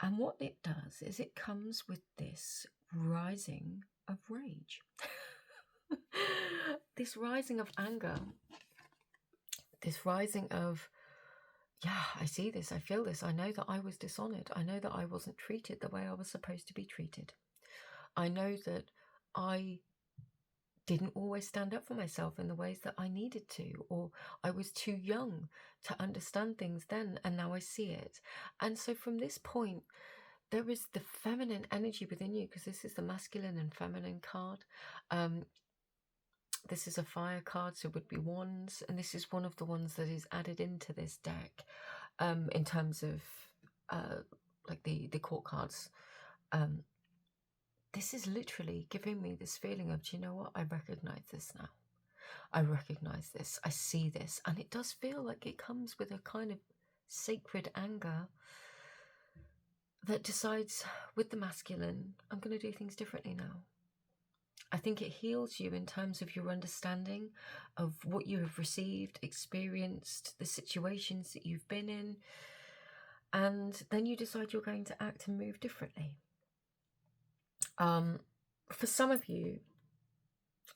And what it does is it comes with this rising of rage, this rising of anger, this rising of, yeah, I see this, I feel this, I know that I was dishonored, I know that I wasn't treated the way I was supposed to be treated. I know that I didn't always stand up for myself in the ways that I needed to, or I was too young to understand things then, and now I see it. And so from this point, there is the feminine energy within you, because this is the masculine and feminine card. This is a fire card, so it would be wands, and this is one of the ones that is added into this deck in terms of like the court cards. This is literally giving me this feeling of, do you know what? I recognize this now. I recognize this. I see this. And it does feel like it comes with a kind of sacred anger that decides with the masculine, I'm going to do things differently now. I think it heals you in terms of your understanding of what you have received, experienced, the situations that you've been in, and then you decide you're going to act and move differently. For some of you,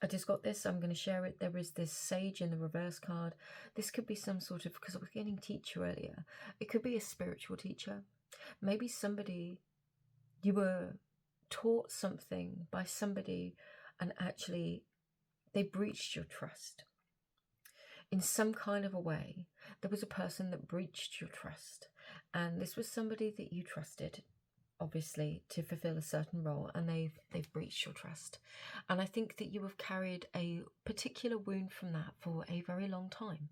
I just got this, I'm going to share it. There is this sage in the reverse card. This could be some sort of, because I was getting teacher earlier, it could be a spiritual teacher. Maybe somebody, you were taught something by somebody and actually they breached your trust. In some kind of a way, there was a person that breached your trust. And this was somebody that you trusted, obviously, to fulfill a certain role, and they've breached your trust. And I think that you have carried a particular wound from that for a very long time.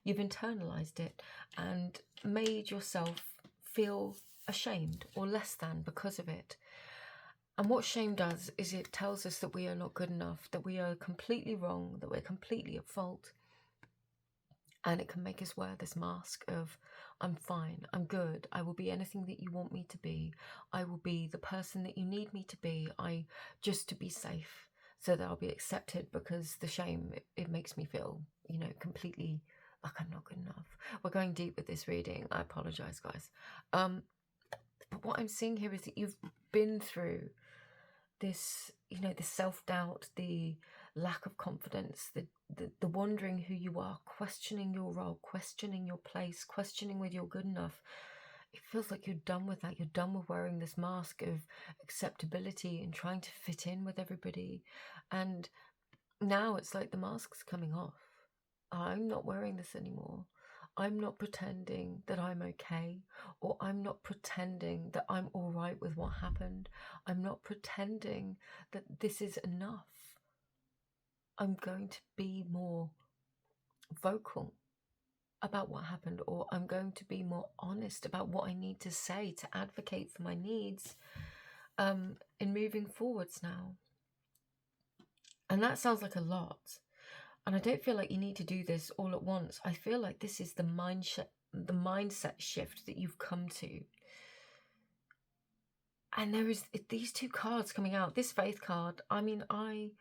You've internalized it and made yourself feel ashamed or less than because of it. And what shame does is it tells us that we are not good enough, that we are completely wrong, that we're completely at fault. And it can make us wear this mask of, I'm fine, I'm good, I will be anything that you want me to be, I will be the person that you need me to be, just to be safe, so that I'll be accepted, because the shame, it makes me feel, completely like I'm not good enough. We're going deep with this reading, I apologize, guys. But what I'm seeing here is that you've been through this, the self-doubt, the lack of confidence, the wondering who you are, questioning your role, questioning your place, questioning whether you're good enough. It feels like you're done with that. You're done with wearing this mask of acceptability and trying to fit in with everybody. And now it's like the mask's coming off. I'm not wearing this anymore. I'm not pretending that I'm okay, or I'm not pretending that I'm all right with what happened. I'm not pretending that this is enough. I'm going to be more vocal about what happened, or I'm going to be more honest about what I need to say to advocate for my needs in moving forwards now. And that sounds like a lot. And I don't feel like you need to do this all at once. I feel like this is the mindset shift that you've come to. And there is these two cards coming out. This faith card, I mean, I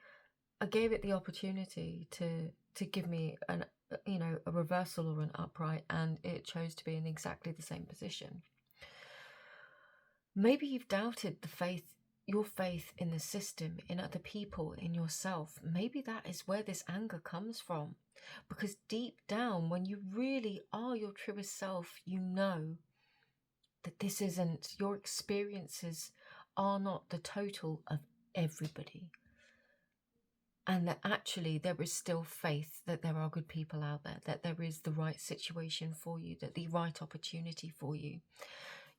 gave it the opportunity to give me a reversal or an upright, and it chose to be in exactly the same position. Maybe you've doubted your faith in the system, in other people, in yourself. Maybe that is where this anger comes from. Because deep down, when you really are your truest self, you know that this isn't, your experiences are not the total of everybody. And that actually there is still faith that there are good people out there, that there is the right situation for you, that the right opportunity for you.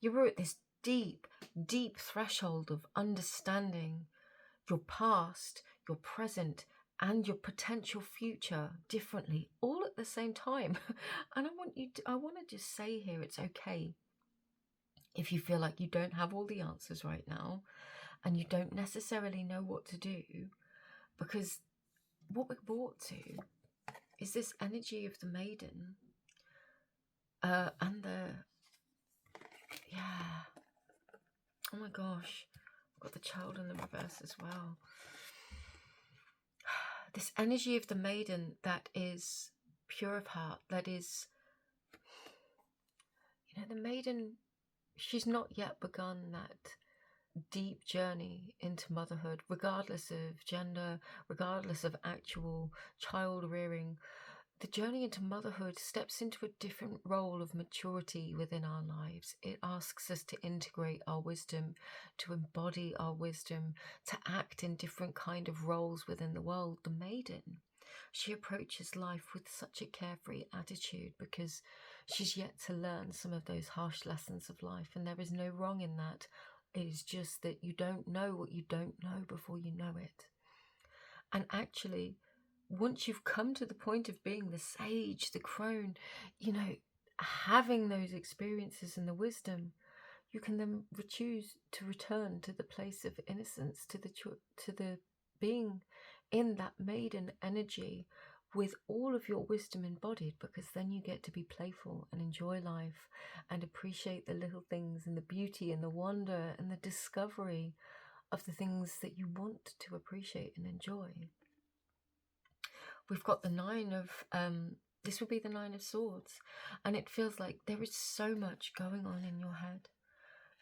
You're at this deep, deep threshold of understanding your past, your present, and your potential future differently, all at the same time. And I want to just say here, it's okay if you feel like you don't have all the answers right now and you don't necessarily know what to do, because what we're brought to is this energy of the maiden and oh my gosh, I've got the child in the reverse as well. This energy of the maiden that is pure of heart, that is, the maiden, she's not yet begun that deep journey into motherhood, regardless of gender, regardless of actual child rearing. The journey into motherhood steps into a different role of maturity within our lives. It asks us to integrate our wisdom, to embody our wisdom, to act in different kind of roles within the world. The maiden, she approaches life with such a carefree attitude because she's yet to learn some of those harsh lessons of life, and there is no wrong in that. It is just that you don't know what you don't know before you know it. And actually, once you've come to the point of being the sage, the crone, having those experiences and the wisdom, you can then choose to return to the place of innocence, to the being in that maiden energy with all of your wisdom embodied, because then you get to be playful and enjoy life and appreciate the little things and the beauty and the wonder and the discovery of the things that you want to appreciate and enjoy. We've got the this would be the 9 of Swords, and it feels like there is so much going on in your head.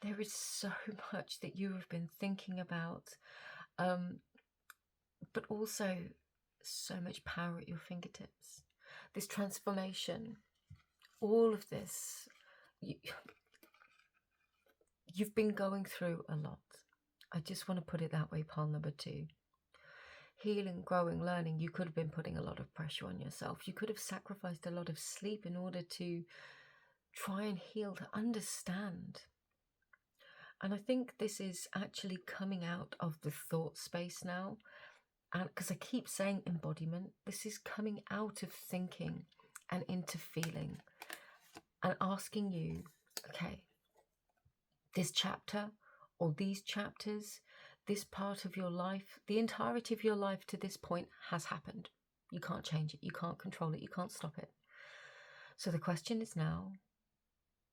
There is so much that you have been thinking about, but also so much power at your fingertips. This transformation, all of this, you've been going through a lot. I just want to put it that way, pile number 2. Healing, growing, learning. You could have been putting a lot of pressure on yourself. You could have sacrificed a lot of sleep in order to try and heal, to understand. And I think this is actually coming out of the thought space now. And because I keep saying embodiment, this is coming out of thinking and into feeling and asking you, okay, this chapter or these chapters, this part of your life, the entirety of your life to this point has happened. You can't change it. You can't control it. You can't stop it. So the question is now,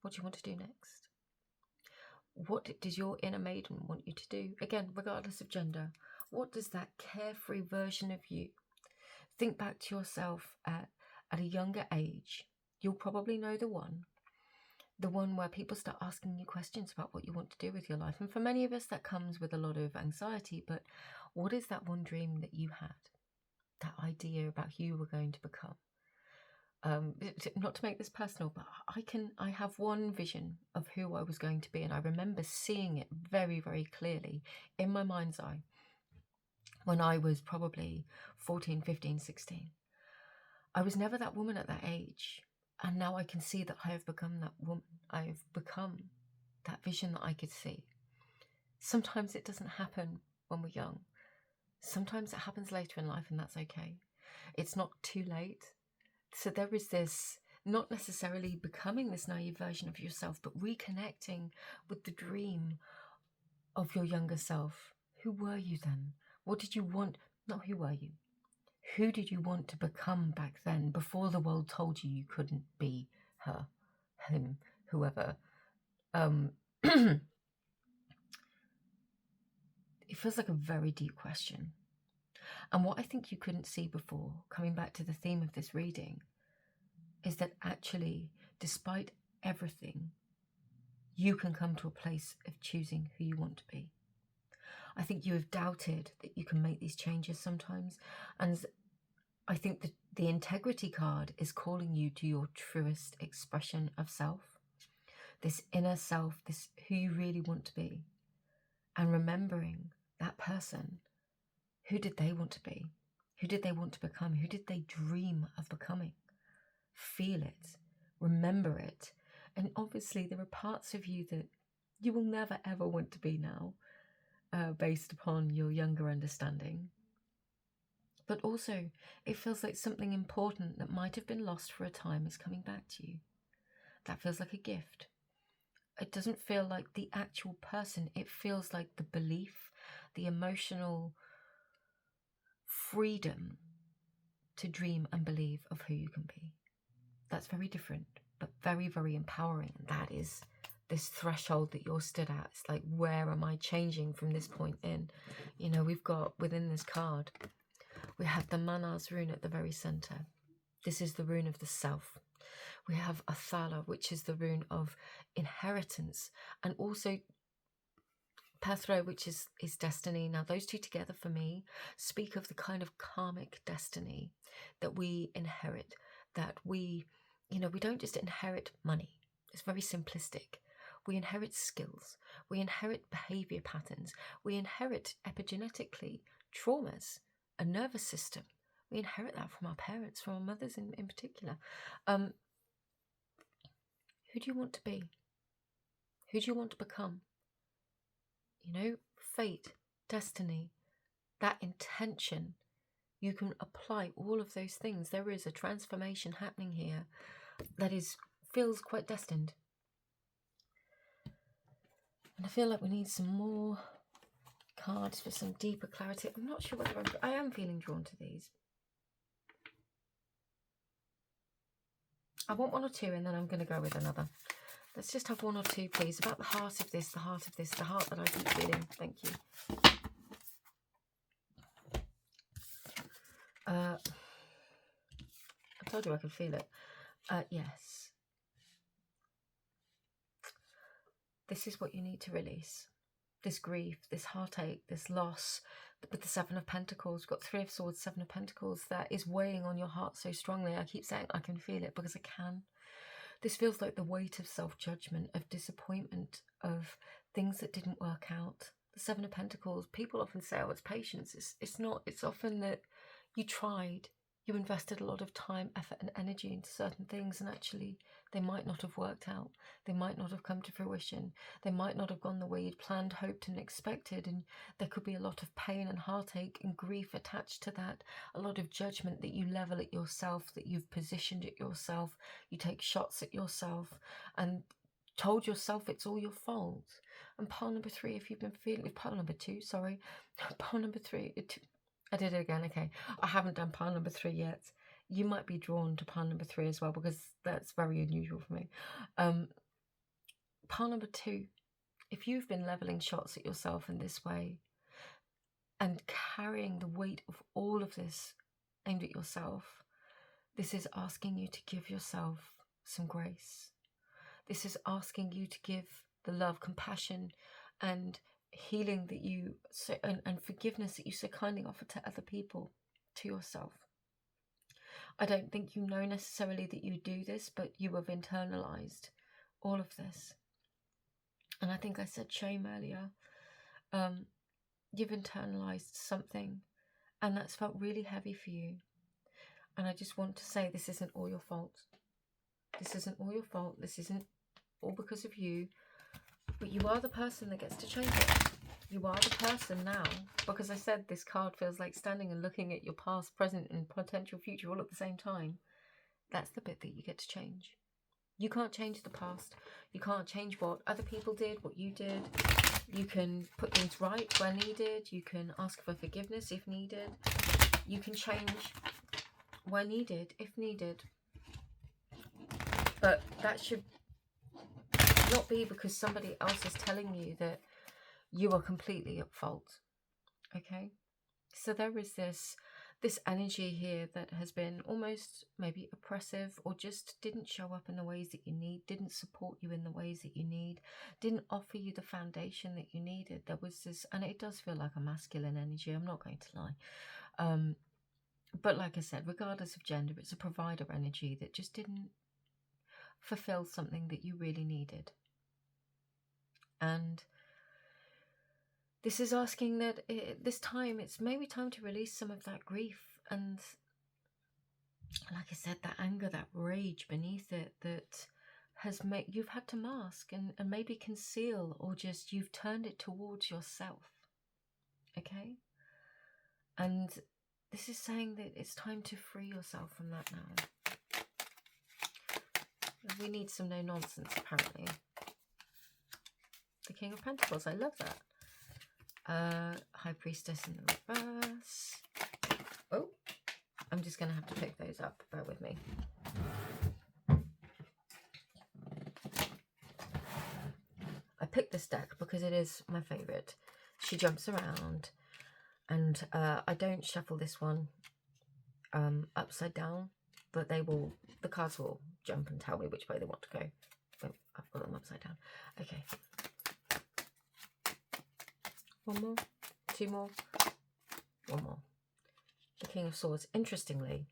what do you want to do next? What does your inner maiden want you to do? Again, regardless of gender, what does that carefree version of you? Think back to yourself at a younger age. You'll probably know the one where people start asking you questions about what you want to do with your life. And for many of us, that comes with a lot of anxiety. But what is that one dream that you had? That idea about who you were going to become? Not to make this personal, but I have one vision of who I was going to be. And I remember seeing it very, very clearly in my mind's eye when I was probably 14, 15, 16. I was never that woman at that age. And now I can see that I have become that woman. I have become that vision that I could see. Sometimes it doesn't happen when we're young. Sometimes it happens later in life, and that's okay. It's not too late. So there is this, not necessarily becoming this naive version of yourself, but reconnecting with the dream of your younger self. Who were you then? What did you want? Not who were you. Who did you want to become back then, before the world told you couldn't be her, him, whoever? It feels like a very deep question. And what I think you couldn't see before, coming back to the theme of this reading, is that actually, despite everything, you can come to a place of choosing who you want to be. I think you have doubted that you can make these changes sometimes. And I think that the integrity card is calling you to your truest expression of self. This inner self, this who you really want to be. and remembering that person. Who did they want to be? Who did they want to become? Who did they dream of becoming? Feel it, remember it. And obviously there are parts of you that you will never ever want to be now, based upon your younger understanding. But also it feels like something important that might have been lost for a time is coming back to you. That feels like a gift. It doesn't feel like the actual person. It feels like the belief, the emotional freedom to dream and believe of who you can be. That's very different, but very, very empowering. And that is this threshold that you're stood at. It's like, where am I changing from this point in? You know, we've got within this card, we have the Manar's rune at the very center. This is the rune of the self. We have Athala, which is the rune of inheritance, and also Pethro, which is destiny. Now, those two together for me speak of the kind of karmic destiny that we inherit, that we don't just inherit money. It's very simplistic. We inherit skills. We inherit behavior patterns. We inherit epigenetically traumas, a nervous system. We inherit that from our parents, from our mothers in particular. Who do you want to be? Who do you want to become? You know, fate, destiny, that intention. You can apply all of those things. There is a transformation happening here that feels quite destined. And I feel like we need some more cards for some deeper clarity. I'm not sure whether I am feeling drawn to these. I want one or two, and then I'm going to go with another. Let's just have one or two, please. About the heart of this, the heart of this, the heart that I keep feeling. Thank you. I told you I could feel it. Yes. This is what you need to release. This grief, this heartache, this loss. With the Seven of Pentacles, we've got Three of Swords, Seven of Pentacles. That is weighing on your heart so strongly. I keep saying I can feel it because I can. This feels like the weight of self-judgment, of disappointment, of things that didn't work out. The Seven of Pentacles, people often say, oh, it's patience. It's not. It's often that you tried, you invested a lot of time, effort and energy into certain things, and actually they might not have worked out. They might not have come to fruition. They might not have gone the way you'd planned, hoped and expected, and there could be a lot of pain and heartache and grief attached to that, a lot of judgment that you level at yourself, that you've positioned at yourself. You take shots at yourself and told yourself it's all your fault. And pile number three, if you've been feeling, pile number two, sorry, pile number three, I did it again, okay. I haven't done pile number three yet. You might be drawn to pile number three as well, because that's very unusual for me. Pile number two, if you've been leveling shots at yourself in this way and carrying the weight of all of this aimed at yourself, this is asking you to give yourself some grace. This is asking you to give the love, compassion, and healing that you and forgiveness that you so kindly offer to other people, to yourself. I don't think you know necessarily that you do this, but you have internalized all of this. And I think I said shame earlier. You've internalized something, and that's felt really heavy for you. And I just want to say, this isn't all your fault. This isn't all your fault. This isn't all because of you. But you are the person that gets to change it. You are the person now. Because I said this card feels like standing and looking at your past, present, and potential future all at the same time. That's the bit that you get to change. You can't change the past. You can't change what other people did, what you did. You can put things right where needed. You can ask for forgiveness if needed. You can change where needed, if needed. But that should not be because somebody else is telling you that you are completely at fault. Okay? So there is this energy here that has been almost maybe oppressive, or just didn't show up in the ways that you need, didn't support you in the ways that you need, didn't offer you the foundation that you needed. There was this, and it does feel like a masculine energy, I'm not going to lie. But like I said, regardless of gender, it's a provider energy that just didn't fulfill something that you really needed. And This is asking that this time, it's maybe time to release some of that grief and, like I said, that anger, that rage beneath it that has made you've had to mask and maybe conceal, or just you've turned it towards yourself. Okay? And this is saying that it's time to free yourself from that now. We need some no nonsense, apparently. The King of Pentacles, I love that. High Priestess in the reverse. Oh, I'm just going to have to pick those up. Bear with me. I picked this deck because it is my favourite. She jumps around, and I don't shuffle this one upside down, but the cards will jump and tell me which way they want to go. Oh, I've got them upside down. Okay. One more, two more, one more. The King of Swords, interestingly.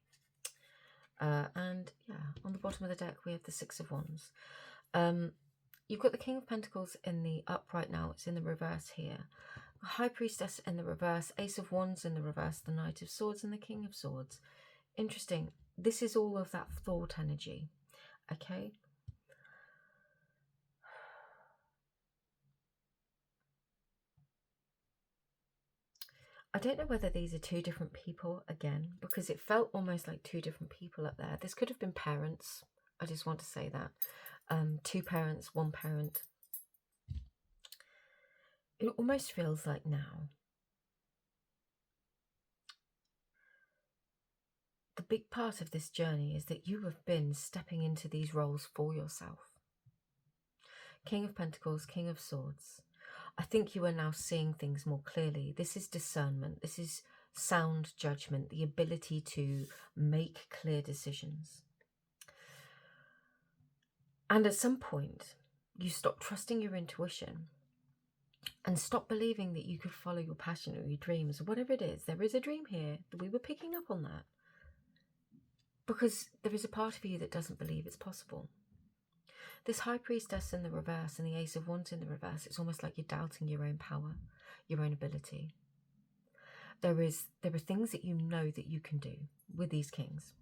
And yeah, on the bottom of the deck we have the Six of Wands. You've got the King of Pentacles in the upright now, it's in the reverse here. High Priestess in the reverse, Ace of Wands in the reverse, the Knight of Swords and the King of Swords. Interesting. This is all of that thought energy, okay? I don't know whether these are two different people again, because it felt almost like two different people up there. This could have been parents. I just want to say that. Two parents, one parent. It almost feels like now the big part of this journey is that you have been stepping into these roles for yourself. King of Pentacles, King of Swords. I think you are now seeing things more clearly. This is discernment. This is sound judgment, the ability to make clear decisions. And at some point, you stop trusting your intuition and stop believing that you could follow your passion or your dreams, or whatever it is. There is a dream here. We were picking up on that. Because there is a part of you that doesn't believe it's possible. This High Priestess in the reverse and the Ace of Wands in the reverse, it's almost like you're doubting your own power, your own ability. There are things that you know that you can do with these kings.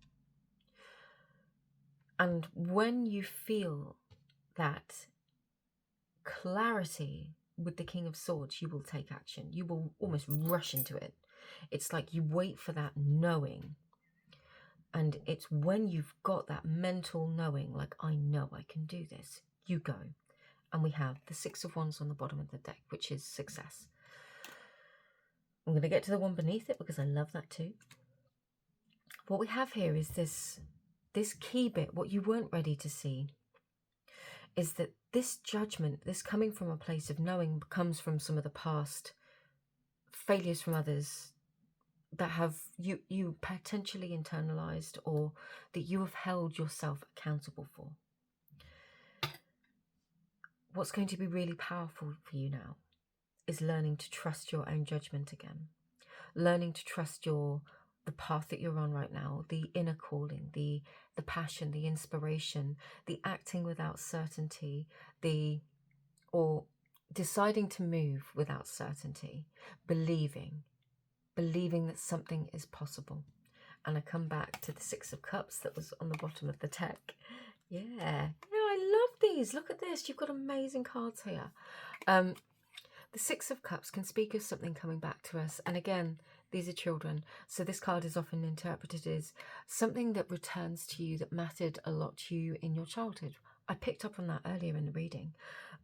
And when you feel that clarity with the King of Swords, you will take action. You will almost rush into it. It's like you wait for that knowing. And it's when you've got that mental knowing, like, I know I can do this, you go. And we have the Six of Wands on the bottom of the deck, which is success. I'm going to get to the one beneath it because I love that too. What we have here is this key bit, what you weren't ready to see, is that this judgment, this coming from a place of knowing, comes from some of the past failures from others, that have you potentially internalized, or that you have held yourself accountable for. What's going to be really powerful for you now is learning to trust your own judgment again. Learning to trust the path that you're on right now, the inner calling, the passion, the inspiration, the acting without certainty, or deciding to move without certainty, believing that something is possible. And I come back to the Six of Cups that was on the bottom of the deck. Yeah, I love these. Look at this. You've got amazing cards here. The Six of Cups can speak of something coming back to us. And again, these are children. So this card is often interpreted as something that returns to you that mattered a lot to you in your childhood. I picked up on that earlier in the reading.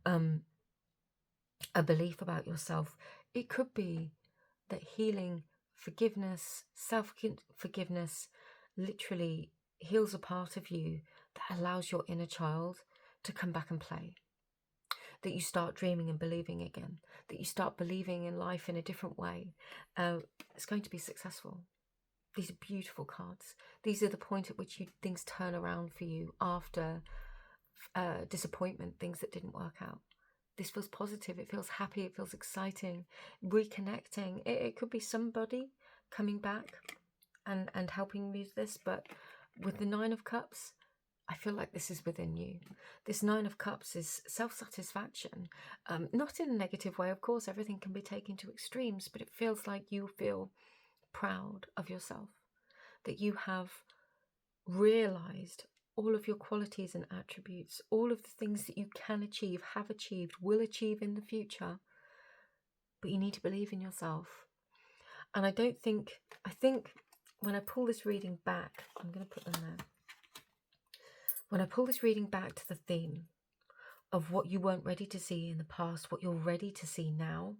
A belief about yourself. It could be that healing, forgiveness, self-forgiveness literally heals a part of you that allows your inner child to come back and play. That you start dreaming and believing again. That you start believing in life in a different way. It's going to be successful. These are beautiful cards. These are the point at which things turn around for you after disappointment, things that didn't work out. This feels positive, it feels happy, it feels exciting, reconnecting. It could be somebody coming back and helping me with this, but with the Nine of Cups, I feel like this is within you. This Nine of Cups is self-satisfaction. Not in a negative way, of course, everything can be taken to extremes, but it feels like you feel proud of yourself, that you have realized all of your qualities and attributes, all of the things that you can achieve, have achieved, will achieve in the future. But you need to believe in yourself. And I think when I pull this reading back, I'm going to put them there. When I pull this reading back to the theme of what you weren't ready to see in the past, what you're ready to see now,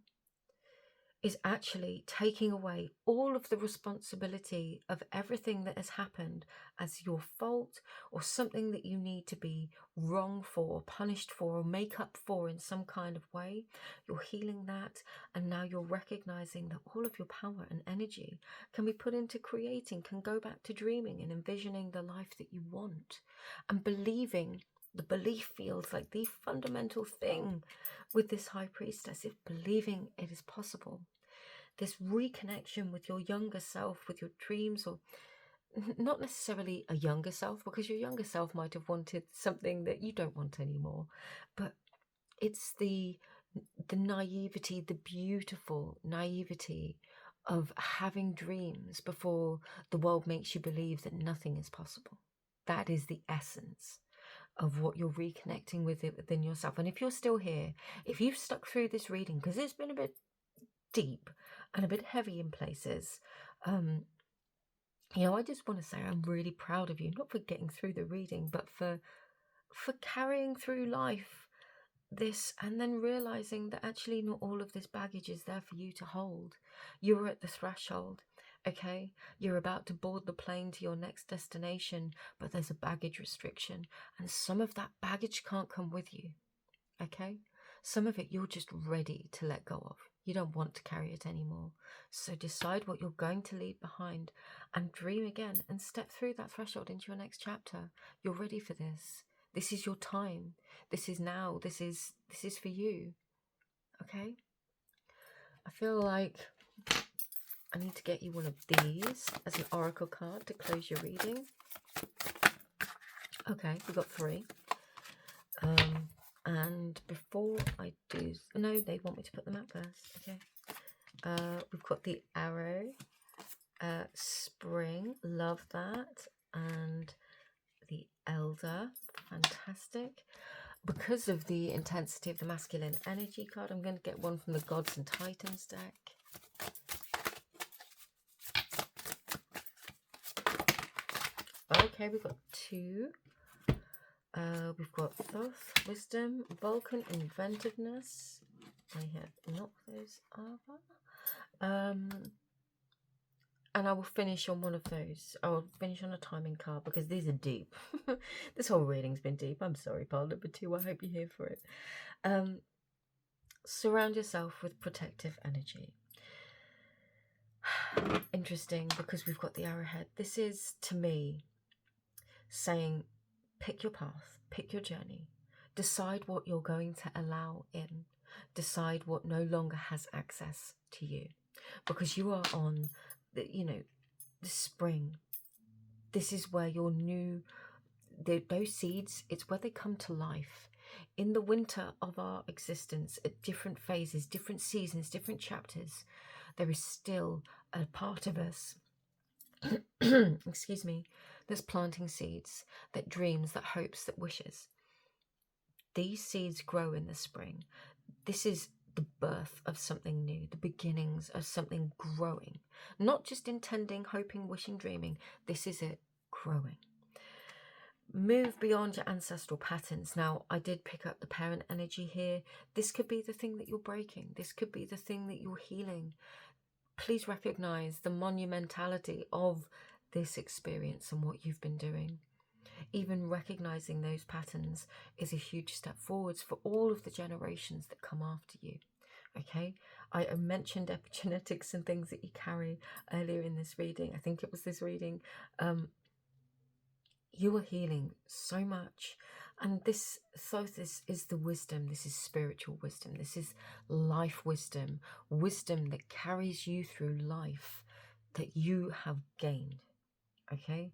is actually taking away all of the responsibility of everything that has happened as your fault or something that you need to be wrong for, punished for, or make up for in some kind of way. You're healing that, and now you're recognizing that all of your power and energy can be put into creating, can go back to dreaming and envisioning the life that you want, and believing. The belief feels like the fundamental thing with this High Priestess, if believing it is possible. This reconnection with your younger self, with your dreams, or not necessarily a younger self, because your younger self might have wanted something that you don't want anymore, but it's the naivety, the beautiful naivety of having dreams before the world makes you believe that nothing is possible. That is the essence of what you're reconnecting with it within yourself. And if you're still here, if you've stuck through this reading, because it's been a bit deep and a bit heavy in places, I just want to say I'm really proud of you, not for getting through the reading, but for carrying through life this, and then realizing that actually not all of this baggage is there for you to hold. You're at the threshold. Okay, you're about to board the plane to your next destination, but there's a baggage restriction, and some of that baggage can't come with you. Okay, some of it you're just ready to let go of. You don't want to carry it anymore. So decide what you're going to leave behind and dream again and step through that threshold into your next chapter. You're ready for this. This is your time. This is now. This is for you. Okay? I feel like I need to get you one of these as an oracle card to close your reading. Okay, we've got 3. And before I do, no, they want me to put them out first. Okay. We've got the arrow, spring, love that, and the elder, fantastic. Because of the intensity of the masculine energy card, I'm going to get one from the Gods and Titans deck. Okay, we've got 2. We've got Thoth, wisdom, Vulcan, inventiveness. I have not those other. And I will finish on one of those. I will finish on a timing card because these are deep. This whole reading's been deep. I'm sorry, pile number 2. I hope you're here for it. Surround yourself with protective energy. Interesting, because we've got the arrowhead. This is, to me, saying pick your path, pick your journey, decide what you're going to allow in, decide what no longer has access to you, because you are on the spring. This is where your new, those seeds, it's where they come to life. In the winter of our existence, at different phases, different seasons, different chapters, there is still a part of us excuse me, that's planting seeds, that dreams, that hopes, that wishes. These seeds grow in the spring. This is the birth of something new, the beginnings of something growing. Not just intending, hoping, wishing, dreaming. This is it growing. Move beyond your ancestral patterns. Now, I did pick up the parent energy here. This could be the thing that you're breaking. This could be the thing that you're healing. Please recognize the monumentality of this experience and what you've been doing. Even recognizing those patterns is a huge step forwards for all of the generations that come after you. Okay, I mentioned epigenetics and things that you carry earlier in this reading. I think it was this reading. You are healing so much. And this Thoth is the wisdom. This is spiritual wisdom. This is life wisdom. Wisdom that carries you through life that you have gained. Okay?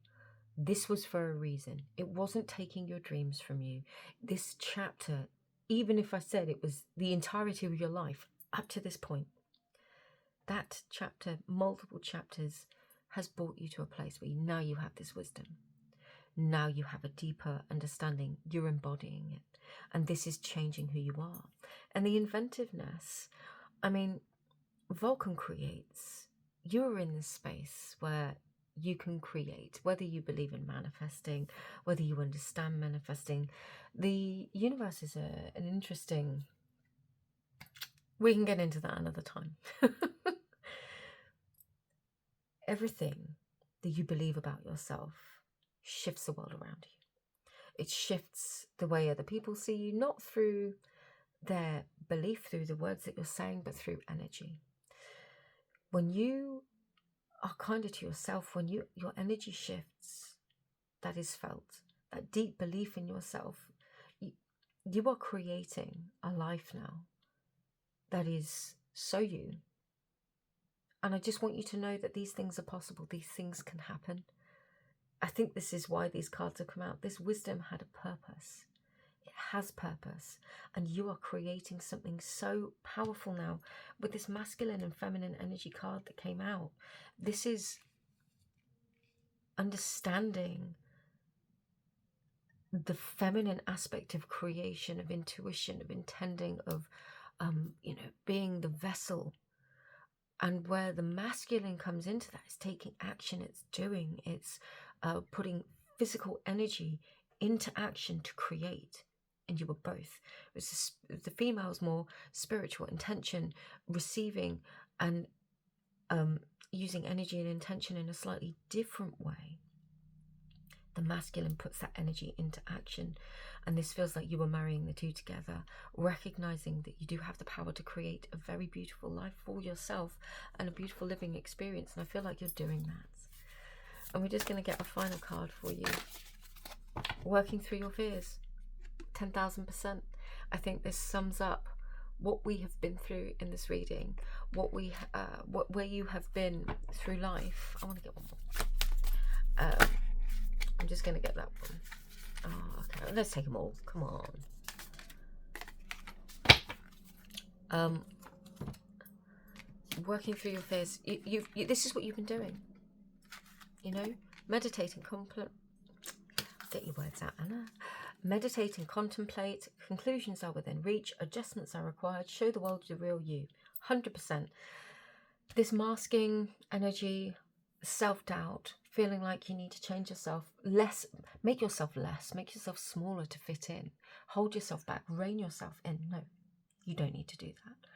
This was for a reason. It wasn't taking your dreams from you. This chapter, even if I said it was the entirety of your life up to this point, that chapter, multiple chapters, has brought you to a place where now you have this wisdom. Now you have a deeper understanding. You're embodying it. And this is changing who you are. And the inventiveness, I mean, Vulcan creates. You're in this space where you can create, whether you believe in manifesting, whether you understand manifesting. The universe is an interesting... We can get into that another time. Everything that you believe about yourself shifts the world around you. It shifts the way other people see you, not through their belief, through the words that you're saying, but through energy. When you are kinder to yourself, when your energy shifts, that is felt, that deep belief in yourself, you are creating a life now that is so you. And I just want you to know that these things are possible. These things can happen. I think this is why these cards have come out. This wisdom had a purpose. It has purpose. And you are creating something so powerful now with this masculine and feminine energy card that came out. This is understanding the feminine aspect of creation, of intuition, of intending, of, being the vessel. And where the masculine comes into that is taking action, it's doing, it's putting physical energy into action to create. And you were both. The female's more spiritual, intention, receiving, and using energy and intention in a slightly different way. The masculine puts that energy into action. And this feels like you were marrying the two together, recognizing that you do have the power to create a very beautiful life for yourself and a beautiful living experience. And I feel like you're doing that. And we're just going to get a final card for you. Working through your fears. 10,000%. I think this sums up what we have been through in this reading, where you have been through life. I want to get one more. I'm just going to get that one. Oh, okay. Let's take them all. Come on. Working through your fears. This is what you've been doing. Meditating, get your words out, Anna. Meditate and contemplate. Conclusions are within reach. Adjustments are required. Show the world the real you. 100%. This masking energy, self-doubt, feeling like you need to change yourself less, make yourself smaller to fit in, hold yourself back, rein yourself in. No, you don't need to do that.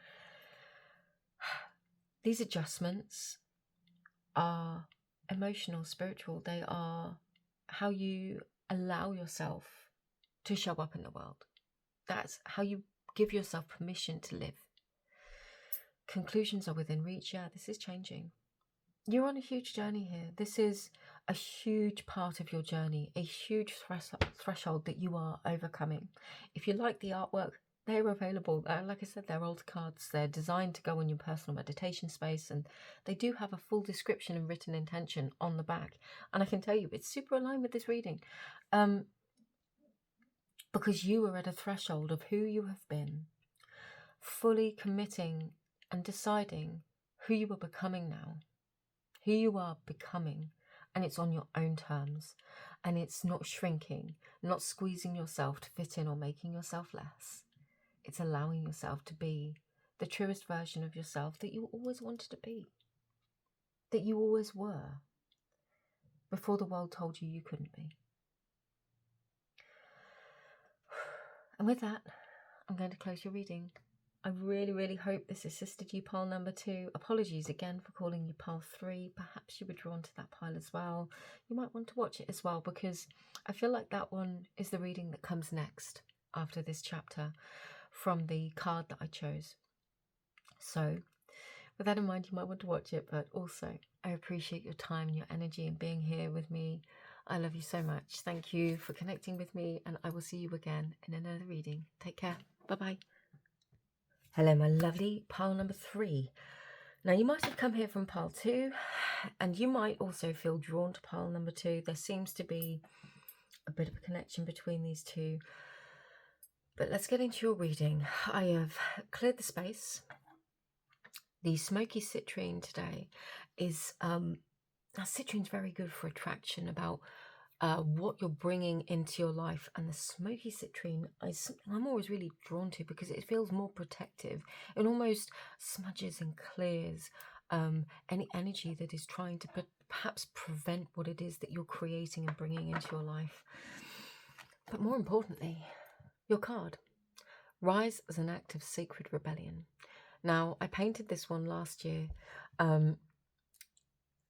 These adjustments are emotional, spiritual. They are how you allow yourself to show up in the world. That's how you give yourself permission to live. Conclusions are within reach. Yeah, this is changing. You're on a huge journey here. This is a huge part of your journey, a huge threshold that you are overcoming. If you like the artwork, they're available. Like I said, they're old cards. They're designed to go in your personal meditation space, and they do have a full description and written intention on the back. And I can tell you, it's super aligned with this reading. Because you are at a threshold of who you have been, fully committing and deciding who you are becoming now. Who you are becoming, and it's on your own terms, and it's not shrinking, not squeezing yourself to fit in or making yourself less. It's allowing yourself to be the truest version of yourself that you always wanted to be, that you always were, before the world told you you couldn't be. And with that, I'm going to close your reading. I really, really hope this assisted you, pile number 2. Apologies again for calling you pile 3. Perhaps you were drawn to that pile as well. You might want to watch it as well, because I feel like that one is the reading that comes next after this chapter from the card that I chose. So with that in mind, you might want to watch it, but also I appreciate your time and your energy and being here with me. I love you so much. Thank you for connecting with me, and I will see you again in another reading. Take care. Bye-bye. Hello, my lovely pile number 3. Now, you might have come here from pile 2, and you might also feel drawn to pile number 2. There seems to be a bit of a connection between these two. But let's get into your reading. I have cleared the space. The smoky citrine today is, citrine's very good for attraction, about what you're bringing into your life. And the smoky citrine is something I'm always really drawn to because it feels more protective. It almost smudges and clears any energy that is trying to perhaps prevent what it is that you're creating and bringing into your life. But more importantly, your card, Rise as an Act of Sacred Rebellion. Now, I painted this one last year, and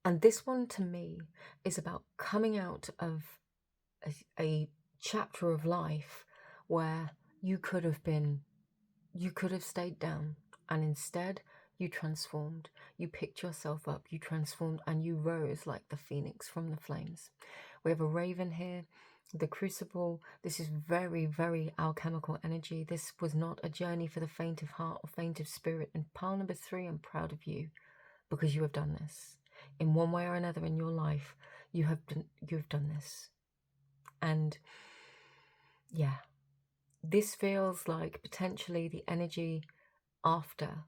this one to me is about coming out of a chapter of life where you could have stayed down, and instead you transformed. You picked yourself up, you transformed, and you rose like the phoenix from the flames. We have a raven here, the crucible. This is very, very alchemical energy. This was not a journey for the faint of heart or faint of spirit. And pile number 3, I'm proud of you because you have done this. In one way or another in your life, you have done this. And yeah, this feels like potentially the energy after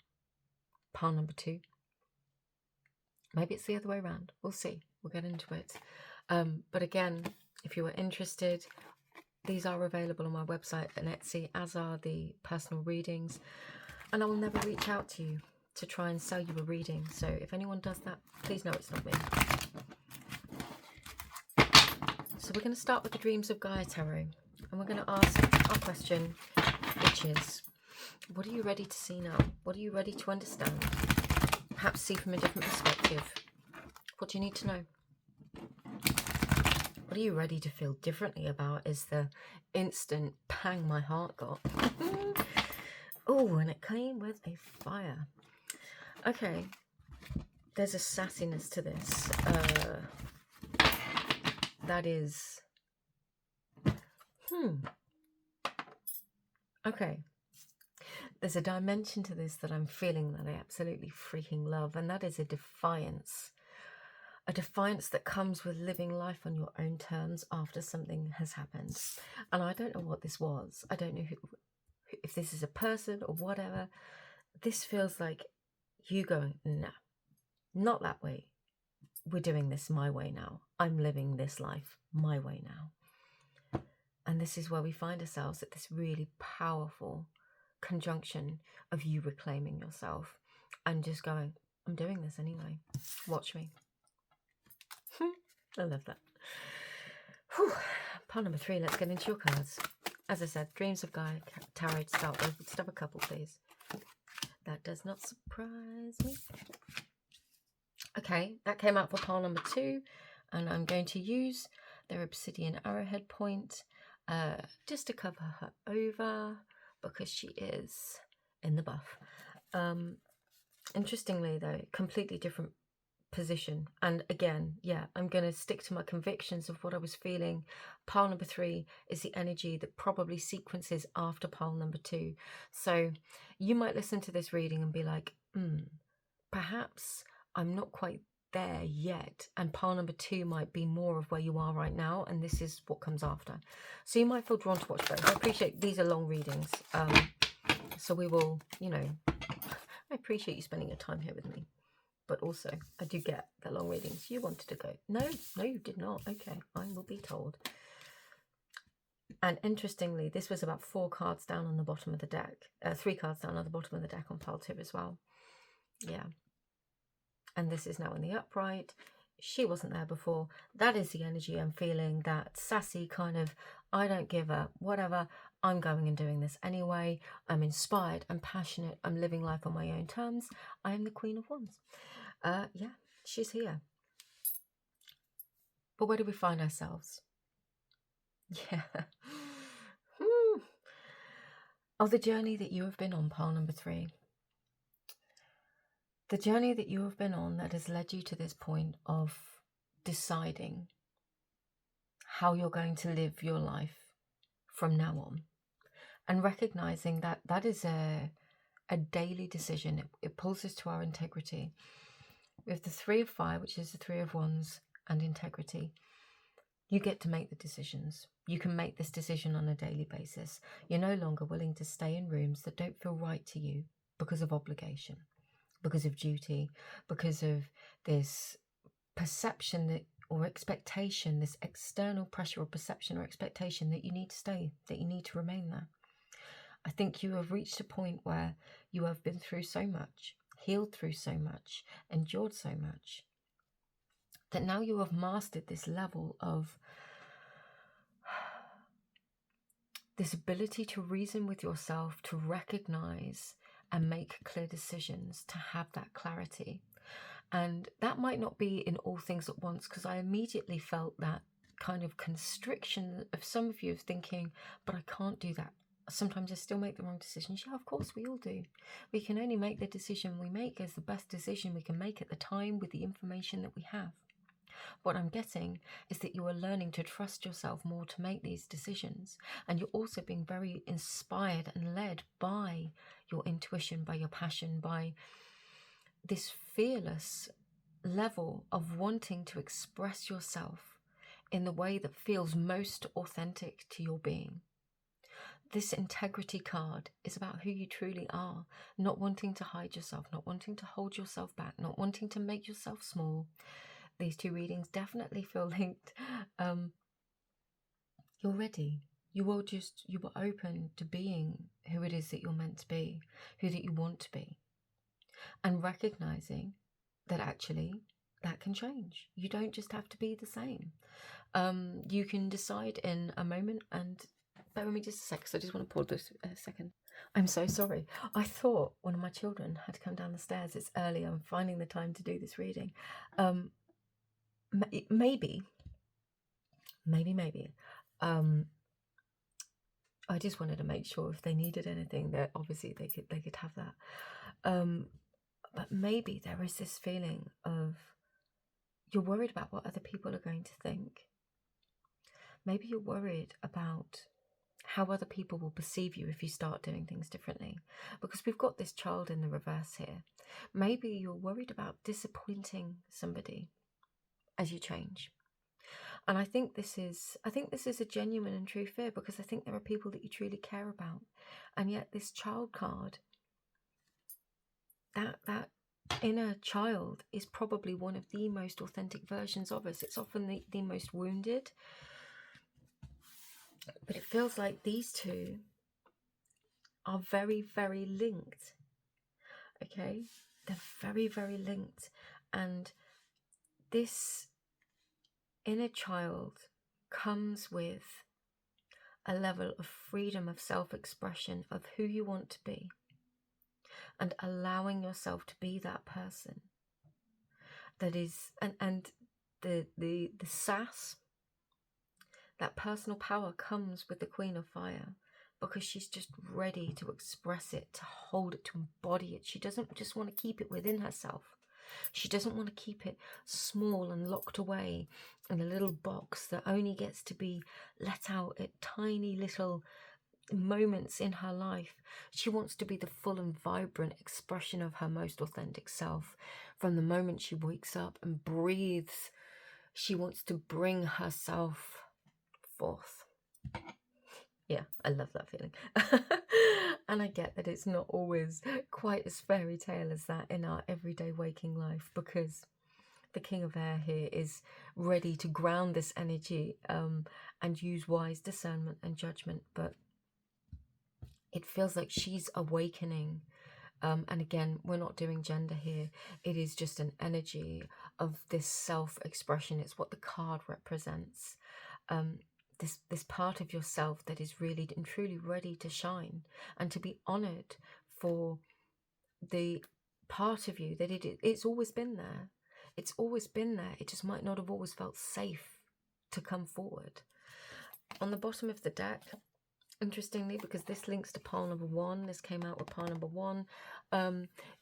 pile number 2. Maybe it's the other way around. We'll see. We'll get into it. But again, if you are interested, these are available on my website and Etsy, as are the personal readings. And I will never reach out to you to try and sell you a reading. So if anyone does that, please know it's not me. So we're going to start with the Dreams of Gaia Tarot. And we're going to ask our question, which is, what are you ready to see now? What are you ready to understand? Perhaps see from a different perspective. What do you need to know? What are you ready to feel differently about is the instant pang my heart got. Oh, and it came with a fire. Okay, there's a sassiness to this. That is... Okay. There's a dimension to this that I'm feeling that I absolutely freaking love, and that is a defiance. A defiance that comes with living life on your own terms after something has happened. And I don't know what this was. I don't know if this is a person or whatever. This feels like you going, no, not that way. We're doing this my way now. I'm living this life my way now. And this is where we find ourselves, at this really powerful conjunction of you reclaiming yourself and just going, I'm doing this anyway. Watch me. I love that. Whew. Pile number 3, let's get into your cards. As I said, Dreams of Gaia Tarot to start with. Let's have a couple, please. That does not surprise me. Okay, that came out for pile number 2, and I'm going to use their obsidian arrowhead point just to cover her over because she is in the buff. Interestingly, though, completely different position. And again, yeah, I'm going to stick to my convictions of what I was feeling. Pile number 3 is the energy that probably sequences after pile number 2. So you might listen to this reading and be like, perhaps I'm not quite there yet, and pile number 2 might be more of where you are right now, and this is what comes after. So you might feel drawn to watch both. I appreciate these are long readings, so we will, I appreciate you spending your time here with me. But also, I do get the long readings. You wanted to go. No, you did not. Okay, I will be told. And interestingly, this was about 4 cards down on the bottom of the deck. 3 cards down on the bottom of the deck on pile 2 as well. Yeah. And this is now in the upright. She wasn't there before. That is the energy I'm feeling. That sassy kind of, I don't give a whatever. I'm going and doing this anyway. I'm inspired. I'm passionate. I'm living life on my own terms. I am the Queen of Wands. Yeah, she's here. But where do we find ourselves? Yeah. Of the journey that you have been on, pile number 3. The journey that you have been on that has led you to this point of deciding how you're going to live your life from now on. And recognizing that that is a a daily decision. It pulls us to our integrity. We have the 3 of fire, which is the 3 of wands, and integrity. You get to make the decisions. You can make this decision on a daily basis. You're no longer willing to stay in rooms that don't feel right to you because of obligation, because of duty, because of this perception that, or expectation, this external pressure or perception or expectation that you need to stay, that you need to remain there. I think you have reached a point where you have been through so much, healed through so much, endured so much, that now you have mastered this level of this ability to reason with yourself, to recognize and make clear decisions, to have that clarity. And that might not be in all things at once, because I immediately felt that kind of constriction of some of you of thinking, but I can't do that. Sometimes I still make the wrong decisions. Yeah, of course, we all do. We can only make the decision we make as the best decision we can make at the time with the information that we have. What I'm getting is that you are learning to trust yourself more to make these decisions. And you're also being very inspired and led by your intuition, by your passion, by this fearless level of wanting to express yourself in the way that feels most authentic to your being. This integrity card is about who you truly are, not wanting to hide yourself, not wanting to hold yourself back, not wanting to make yourself small. These 2 readings definitely feel linked. You're ready. You are open to being who it is that you're meant to be, who that you want to be, and recognizing that actually that can change. You don't just have to be the same. You can decide in a moment, and bear with me just a sec, because I just want to pause this a second. I'm so sorry. I thought one of my children had to come down the stairs. It's early. I'm finding the time to do this reading. Maybe. I just wanted to make sure if they needed anything, that obviously they could have that. But maybe there is this feeling of you're worried about what other people are going to think. Maybe you're worried about how other people will perceive you if you start doing things differently. Because we've got this child in the reverse here. Maybe you're worried about disappointing somebody as you change. And I think this is a genuine and true fear, because I think there are people that you truly care about. And yet this child card, that inner child is probably one of the most authentic versions of us. It's often the most wounded. But it feels like these 2 are very, very linked. Okay? They're very, very linked. And this inner child comes with a level of freedom of self-expression of who you want to be, and allowing yourself to be that person that is, and the sass, that personal power comes with the Queen of Fire, because she's just ready to express it, to hold it, to embody it. She doesn't just want to keep it within herself. She doesn't want to keep it small and locked away in a little box that only gets to be let out at tiny little moments in her life. She wants to be the full and vibrant expression of her most authentic self. From the moment she wakes up and breathes, she wants to bring herself forth. Yeah, I love that feeling. And I get that it's not always quite as fairy tale as that in our everyday waking life, because the King of Air here is ready to ground this energy and use wise discernment and judgment. But it feels like she's awakening. And again, we're not doing gender here. It is just an energy of this self-expression. It's what the card represents. This part of yourself that is really and truly ready to shine and to be honored for the part of you that it's always been there. It's always been there. It just might not have always felt safe to come forward. On the bottom of the deck, interestingly, because this links to pile number 1, this came out with pile number 1,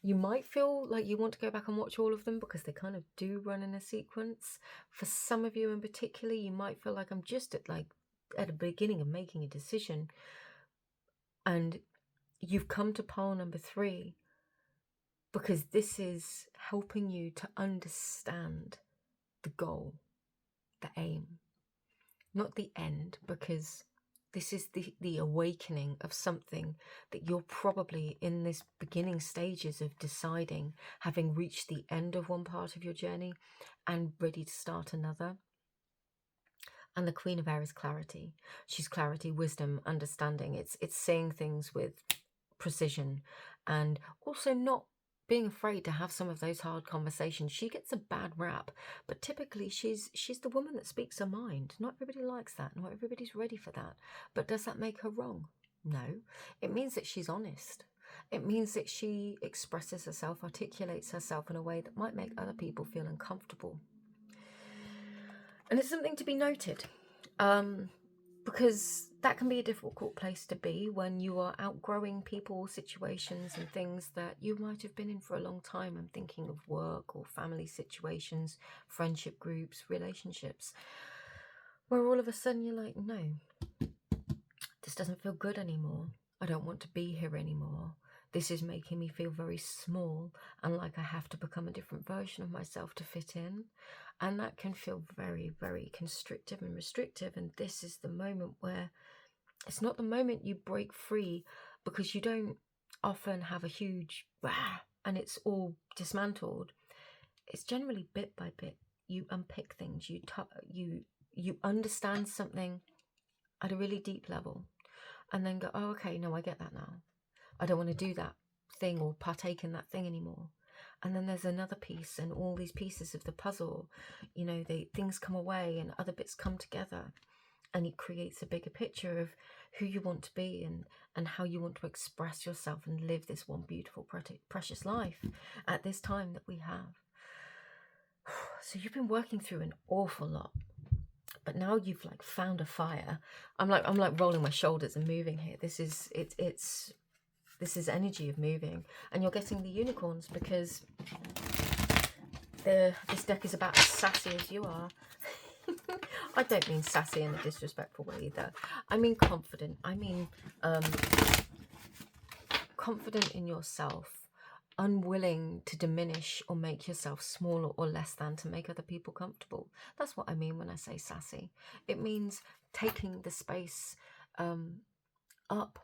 you might feel like you want to go back and watch all of them, because they kind of do run in a sequence. For some of you in particular, you might feel like I'm just at the beginning of making a decision, and you've come to pile number 3 because this is helping you to understand the goal, the aim, not the end, because this is the awakening of something that you're probably in this beginning stages of deciding, having reached the end of one part of your journey and ready to start another. And the Queen of Air is clarity. She's clarity, wisdom, understanding. It's seeing things with precision, and also not being afraid to have some of those hard conversations. She gets a bad rap, but typically she's the woman that speaks her mind. Not everybody likes that. Not everybody's ready for that. But does that make her wrong? No. It means that she's honest. It means that she expresses herself, articulates herself in a way that might make other people feel uncomfortable. And it's something to be noted, because that can be a difficult place to be when you are outgrowing people, situations and things that you might have been in for a long time. I'm thinking of work or family situations, friendship groups, relationships, where all of a sudden you're like, no, this doesn't feel good anymore. I don't want to be here anymore. This is making me feel very small and like I have to become a different version of myself to fit in. And that can feel very, very constrictive and restrictive. And this is the moment where it's not the moment you break free, because you don't often have a huge rah and it's all dismantled. It's generally bit by bit. You unpick things. You understand something at a really deep level, and then go, oh, okay, no, I get that now. I don't want to do that thing or partake in that thing anymore. And then there's another piece, and all these pieces of the puzzle, things come away and other bits come together, and it creates a bigger picture of who you want to be and how you want to express yourself and live this one beautiful, precious life at this time that we have. So you've been working through an awful lot, but now you've like found a fire. I'm like rolling my shoulders and moving here. This is energy of moving, and you're getting the unicorns because this deck is about as sassy as you are. I don't mean sassy in a disrespectful way either. I mean confident. I mean confident in yourself, unwilling to diminish or make yourself smaller or less than to make other people comfortable. That's what I mean when I say sassy. It means taking the space up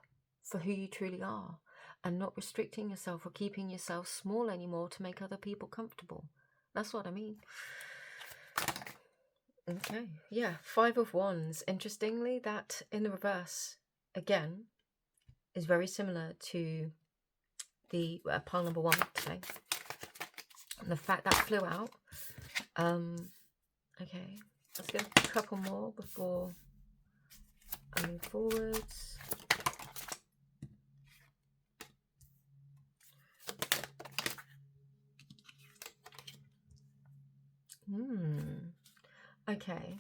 for who you truly are, and not restricting yourself or keeping yourself small anymore to make other people comfortable. That's what I mean. Okay, yeah, 5 of Wands. Interestingly, that in the reverse, again, is very similar to the pile number 1 today. And the fact that flew out. Okay, let's get a couple more before I move forwards. Okay,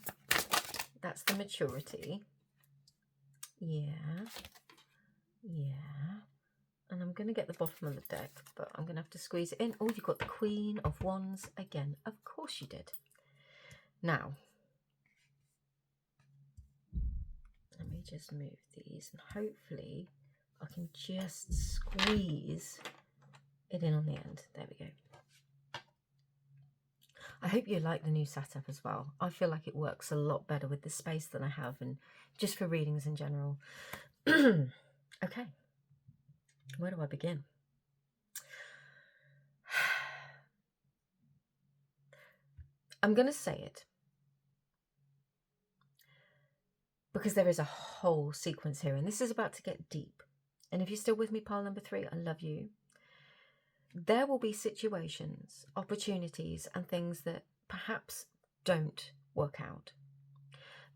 that's the maturity. Yeah. And I'm going to get the bottom of the deck, but I'm going to have to squeeze it in. Oh, you've got the Queen of Wands again. Of course you did. Now, let me just move these, and hopefully I can just squeeze it in on the end. There we go. I hope you like the new setup as well. I feel like it works a lot better with the space than I have, and just for readings in general. Okay, where do I begin? I'm going to say it because there is a whole sequence here, and this is about to get deep. And if you're still with me, pile number 3, I love you. There will be situations, opportunities, and things that perhaps don't work out.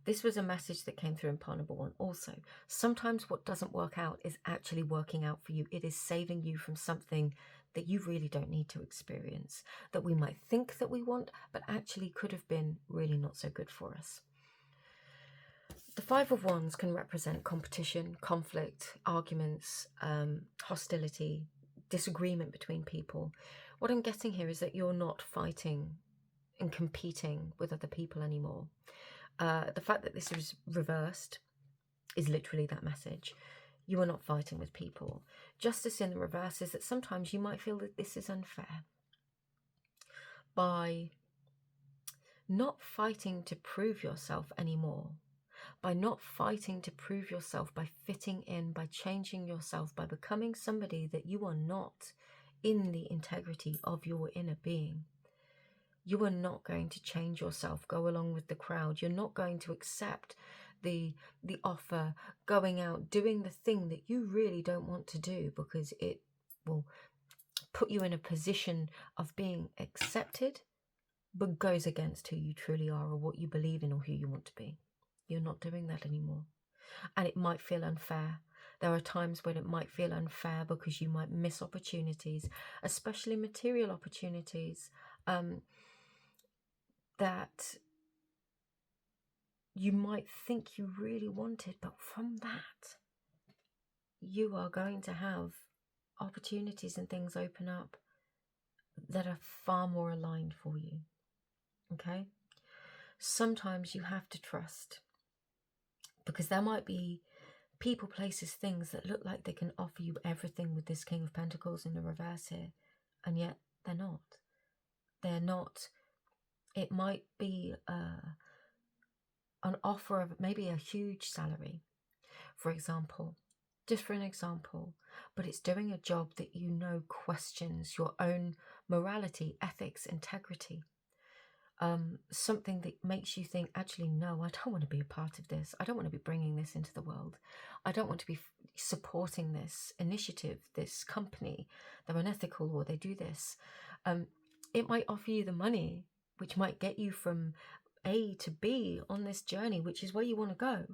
This was a message that came through in pile number 1 also. Sometimes what doesn't work out is actually working out for you. It is saving you from something that you really don't need to experience, that we might think that we want, but actually could have been really not so good for us. The 5 of Wands can represent competition, conflict, arguments, hostility, disagreement between people. What I'm getting here is that you're not fighting and competing with other people anymore. The fact that this is reversed is literally that message. You are not fighting with people. Justice in the reverse is that sometimes you might feel that this is unfair. By not fighting to prove yourself anymore, by not fighting to prove yourself, by fitting in, by changing yourself, by becoming somebody that you are not in the integrity of your inner being, you are not going to change yourself, go along with the crowd. You're not going to accept the offer, going out, doing the thing that you really don't want to do because it will put you in a position of being accepted, but goes against who you truly are or what you believe in or who you want to be. You're not doing that anymore. And it might feel unfair. There are times when it might feel unfair because you might miss opportunities, especially material opportunities, that you might think you really wanted, but from that, you are going to have opportunities and things open up that are far more aligned for you. Okay? Sometimes you have to trust, because there might be people, places, things that look like they can offer you everything with this King of Pentacles in the reverse here, and yet they're not. They're not. It might be an offer of maybe a huge salary, for example, just for an example, but it's doing a job that you know questions your own morality, ethics, integrity. Something that makes you think, actually, no, I don't want to be a part of this. I don't want to be bringing this into the world. I don't want to be supporting this initiative, this company. They're unethical or they do this. It might offer you the money, which might get you from A to B on this journey, which is where you want to go.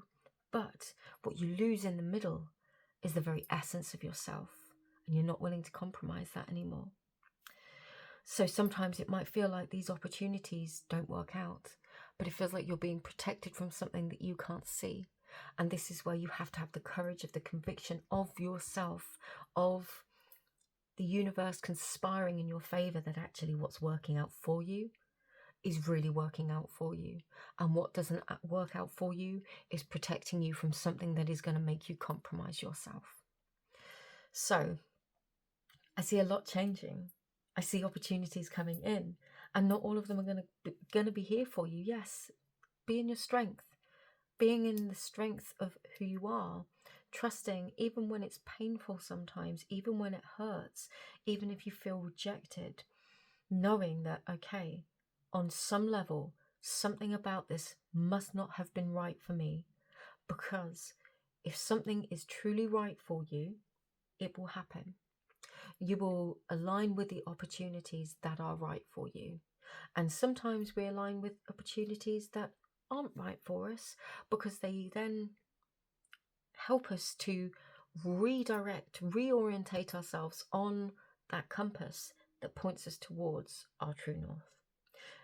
But what you lose in the middle is the very essence of yourself, and you're not willing to compromise that anymore. So sometimes it might feel like these opportunities don't work out, but it feels like you're being protected from something that you can't see. And this is where you have to have the courage of the conviction of yourself, of the universe conspiring in your favor, that actually what's working out for you is really working out for you. And what doesn't work out for you is protecting you from something that is going to make you compromise yourself. So I see a lot changing. I see opportunities coming in, and not all of them are going to be here for you. Yes, be in your strength, being in the strength of who you are, trusting even when it's painful sometimes, even when it hurts, even if you feel rejected, knowing that, okay, on some level, something about this must not have been right for me, because if something is truly right for you, it will happen. You will align with the opportunities that are right for you. And sometimes we align with opportunities that aren't right for us, because they then help us to reorientate ourselves on that compass that points us towards our true north.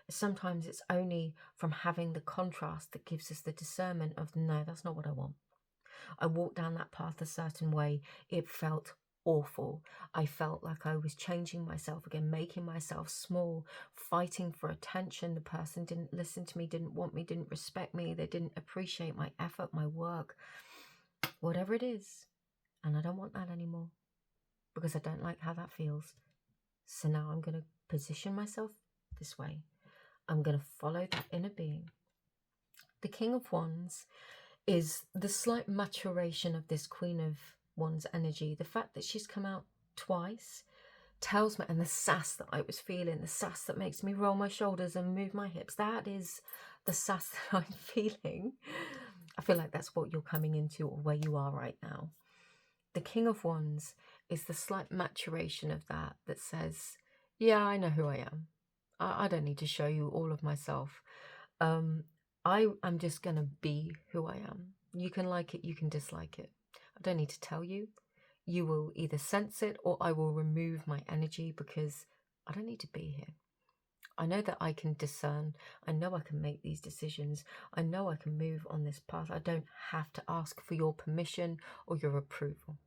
Sometimes it's only from having the contrast that gives us the discernment of, no, that's not what I want. I walked down that path a certain way. It felt awful. I felt like I was changing myself again, making myself small, fighting for attention. The person didn't listen to me, didn't want me, didn't respect me. They didn't appreciate my effort, my work, whatever it is. And I don't want that anymore, because I don't like how that feels. So now I'm going to position myself this way. I'm going to follow that inner being. The King of Wands is the slight maturation of this Queen of Wands energy. The fact that she's come out twice tells me, and the sass that I was feeling, the sass that makes me roll my shoulders and move my hips, that is the sass that I'm feeling. I feel like that's what you're coming into, or where you are right now. The King of Wands is the slight maturation of that says, yeah, I know who I am. I don't need to show you all of myself. I'm just going to be who I am. You can like it, you can dislike it. I don't need to tell you. You will either sense it, or I will remove my energy, because I don't need to be here. I know that I can discern. I know I can make these decisions. I know I can move on this path. I don't have to ask for your permission or your approval.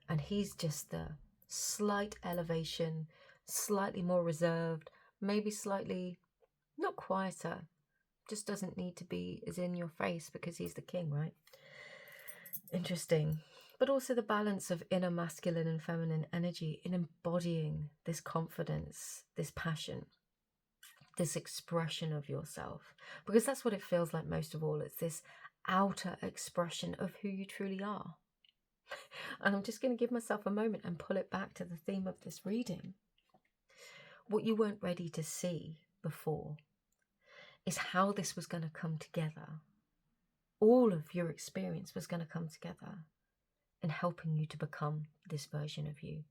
And he's just the slight elevation, slightly more reserved, maybe slightly not quieter. Just doesn't need to be as in your face, because he's the king, right? Interesting. But also the balance of inner masculine and feminine energy in embodying this confidence, this passion, this expression of yourself. Because that's what it feels like most of all. It's this outer expression of who you truly are. And I'm just going to give myself a moment and pull it back to the theme of this reading. What you weren't ready to see before is how this was going to come together. All of your experience was going to come together in helping you to become this version of you.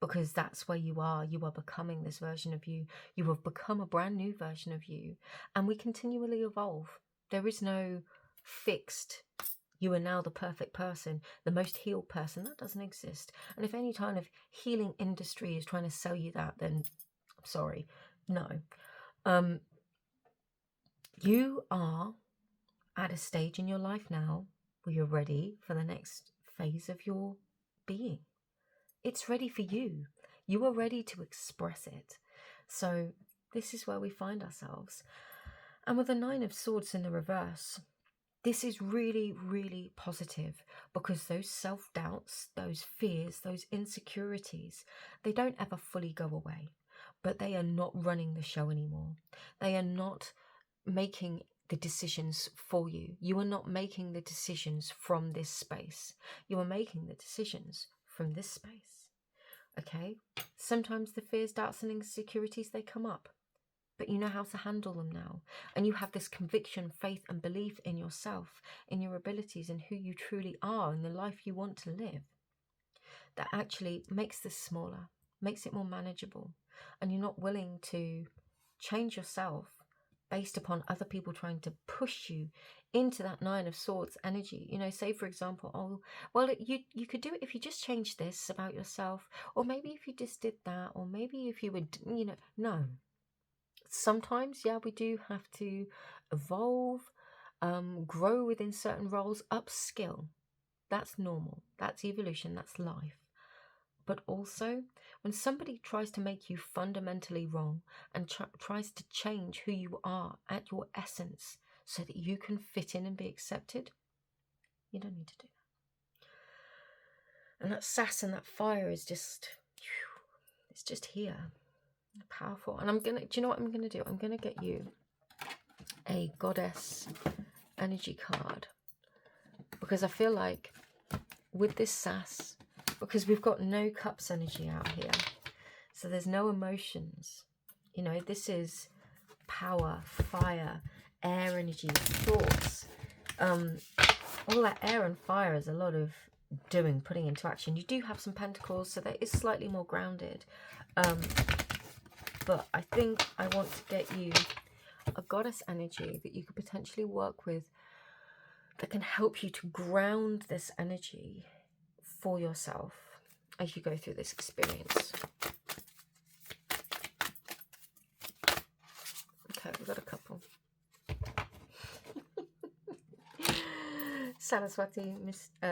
Because that's where you are. You are becoming this version of you. You have become a brand new version of you. And we continually evolve. There is no fixed, you are now the perfect person, the most healed person. That doesn't exist. And if any kind of healing industry is trying to sell you that, then I'm sorry. No. You are at a stage in your life now where you're ready for the next phase of your being. It's ready for you. You are ready to express it. So this is where we find ourselves. And with the 9 of Swords in the reverse, this is really, really positive, because those self-doubts, those fears, those insecurities, they don't ever fully go away, but they are not running the show anymore. They are not making the decisions for you. You are not making the decisions from this space. You are making the decisions from this space. Okay? Sometimes the fears, doubts, and insecurities, they come up, but you know how to handle them now. And you have this conviction, faith, and belief in yourself, in your abilities, and who you truly are, and the life you want to live, that actually makes this smaller, makes it more manageable. And you're not willing to change yourself based upon other people trying to push you into that 9 of Swords energy. You know, say for example, oh, well, you could do it if you just changed this about yourself, or maybe if you just did that, or maybe if you would, you know, no. Sometimes, yeah, we do have to evolve, grow within certain roles, upskill. That's normal. That's evolution. That's life. But also, when somebody tries to make you fundamentally wrong and tries to change who you are at your essence so that you can fit in and be accepted, you don't need to do that. And that sass and that fire is just, it's just here. Powerful. And do you know what I'm going to do? I'm going to get you a goddess energy card, because I feel like with this sass, because we've got no cups energy out here, so there's no emotions, you know, this is power, fire, air energy, thoughts, all that air and fire is a lot of doing, putting into action. You do have some pentacles, so that is slightly more grounded, but I think I want to get you a goddess energy that you could potentially work with, that can help you to ground this energy for yourself as you go through this experience. Okay, we've got a couple. Saraswati,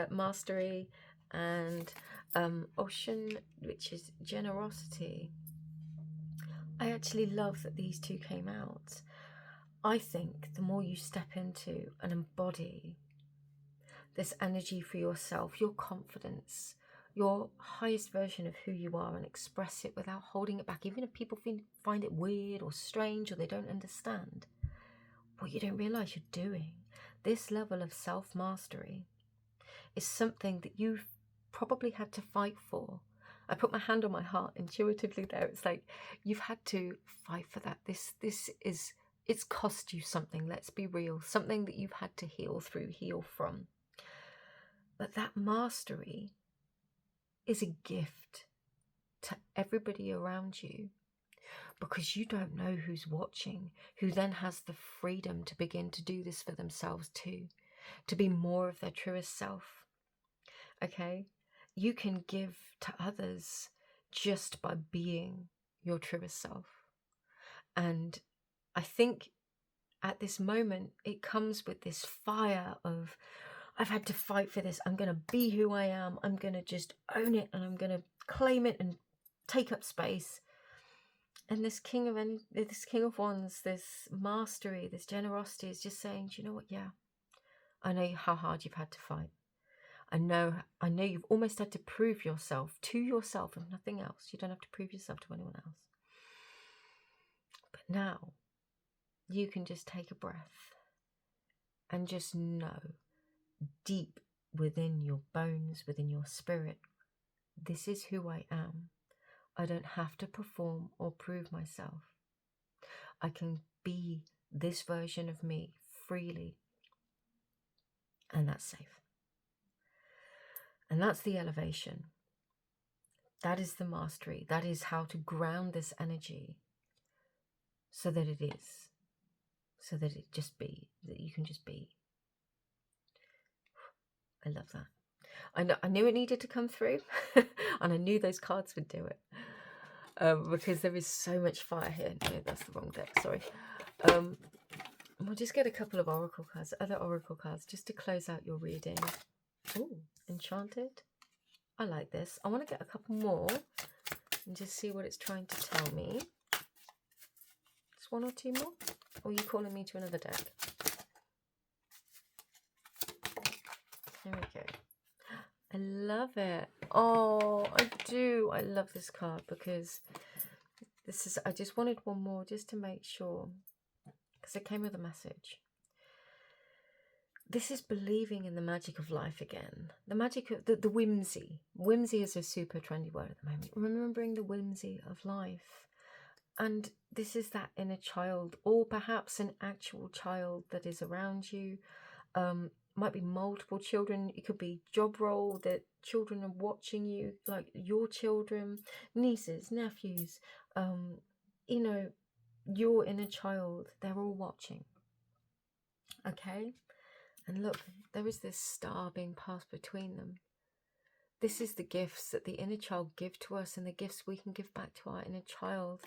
Mastery, and Ocean, which is Generosity. I actually love that these two came out. I think the more you step into and embody this energy for yourself, your confidence, your highest version of who you are, and express it without holding it back, even if people find it weird or strange or they don't understand what you don't realize you're doing. This level of self-mastery is something that you've probably had to fight for. I put my hand on my heart intuitively there. It's like you've had to fight for that. This is, it's cost you something, let's be real, something that you've had to heal from. But that mastery is a gift to everybody around you, because you don't know who's watching, who then has the freedom to begin to do this for themselves too, to be more of their truest self. Okay? You can give to others just by being your truest self. And I think at this moment, it comes with this fire of, I've had to fight for this. I'm going to be who I am. I'm going to just own it, and I'm going to claim it and take up space. And this King of Wands, this mastery, this generosity is just saying, do you know what? Yeah, I know how hard you've had to fight. I know you've almost had to prove yourself to yourself and nothing else. You don't have to prove yourself to anyone else. But now you can just take a breath and just know deep within your bones, within your spirit, this is who I am. I don't have to perform or prove myself. I can be this version of me freely, and that's safe. And that's the elevation. That is the mastery. That is how to ground this energy so that it is, so that it just be, that you can just be. I love that. I knew it needed to come through, and I knew those cards would do it, because there is so much fire here. No, that's the wrong deck, sorry. We'll just get a couple of oracle cards, other oracle cards, just to close out your reading. Oh, Enchanted. I like this. I want to get a couple more and just see what it's trying to tell me. Just one or two more? Or are you calling me to another deck? There we go. I love it. Oh, I do. I love this card because this is, I just wanted one more just to make sure, because it came with a message. This is believing in the magic of life again. The magic of the whimsy. Whimsy is a super trendy word at the moment. Remembering the whimsy of life. And this is that inner child, or perhaps an actual child that is around you. Might be multiple children. It could be job role that children are watching you, like your children, nieces, nephews, you know, your inner child. They're all watching. Okay? And look, there is this star being passed between them. This is the gifts that the inner child give to us and the gifts we can give back to our inner child.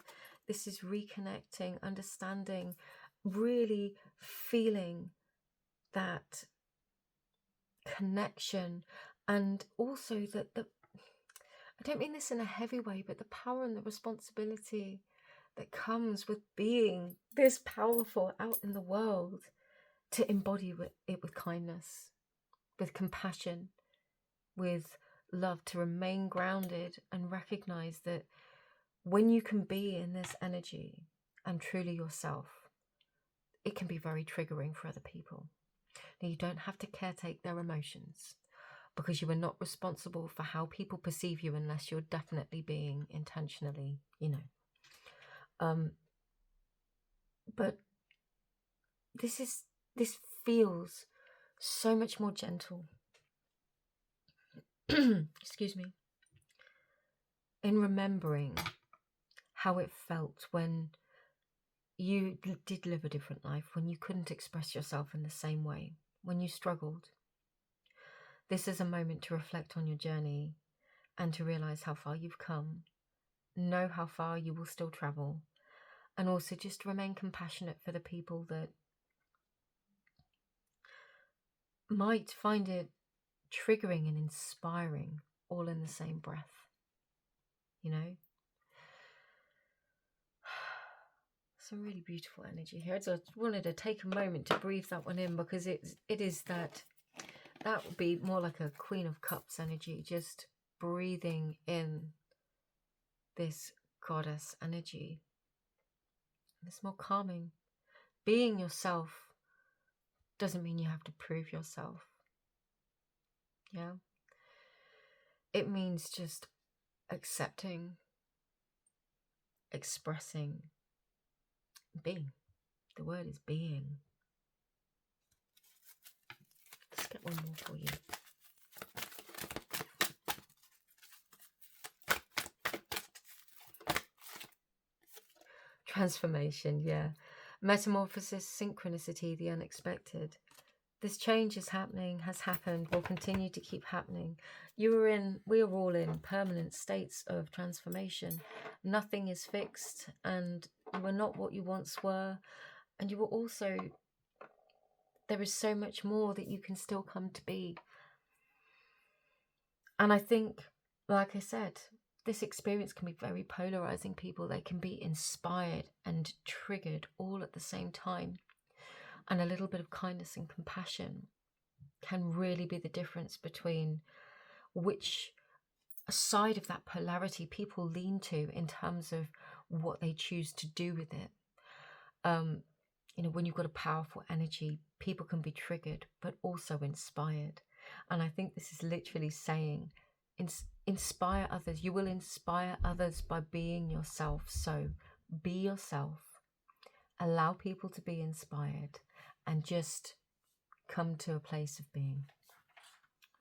This is reconnecting, understanding, really feeling that connection, and also that I don't mean this in a heavy way, but the power and the responsibility that comes with being this powerful out in the world, to embody it with kindness, with compassion, with love, to remain grounded and recognize that when you can be in this energy and truly yourself, it can be very triggering for other people. Now, you don't have to caretake their emotions, because you are not responsible for how people perceive you unless you're definitely being intentionally, you know. But this feels so much more gentle. Excuse me. In remembering how it felt when you did live a different life, when you couldn't express yourself in the same way, when you struggled. This is a moment to reflect on your journey and to realize how far you've come, know how far you will still travel, and also just remain compassionate for the people that might find it triggering and inspiring all in the same breath, you know. Some really beautiful energy here. I just wanted to take a moment to breathe that one in, because it is that would be more like a Queen of Cups energy, just breathing in this goddess energy. It's more calming. Being yourself doesn't mean you have to prove yourself. Yeah. It means just accepting, expressing, being. The word is being. Let's get one more for you. Transformation, yeah. Metamorphosis, synchronicity, the unexpected. This change is happening, has happened, will continue to keep happening. We are all in permanent states of transformation. Nothing is fixed, and you are not what you once were. And you will also, there is so much more that you can still come to be. And I think, like I said, this experience can be very polarizing people. They can be inspired and triggered all at the same time. And a little bit of kindness and compassion can really be the difference between which side of that polarity people lean to in terms of what they choose to do with it. You know, when you've got a powerful energy, people can be triggered, but also inspired. And I think this is literally saying, inspire others. You will inspire others by being yourself. So be yourself, allow people to be inspired, and just come to a place of being.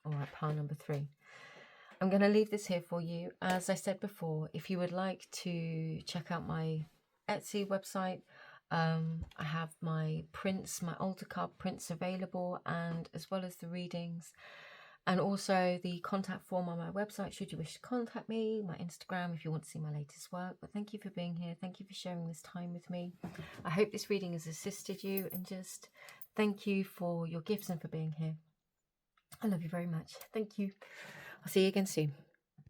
All right, pile number 3. I'm going to leave this here for you. As I said before, if you would like to check out my Etsy website, I have my prints, my altar card prints available, and as well as the readings, and also the contact form on my website should you wish to contact me, my Instagram if you want to see my latest work. But thank you for being here. Thank you for sharing this time with me. I hope this reading has assisted you, and just thank you for your gifts and for being here. I love you very much. Thank you. I'll see you again soon.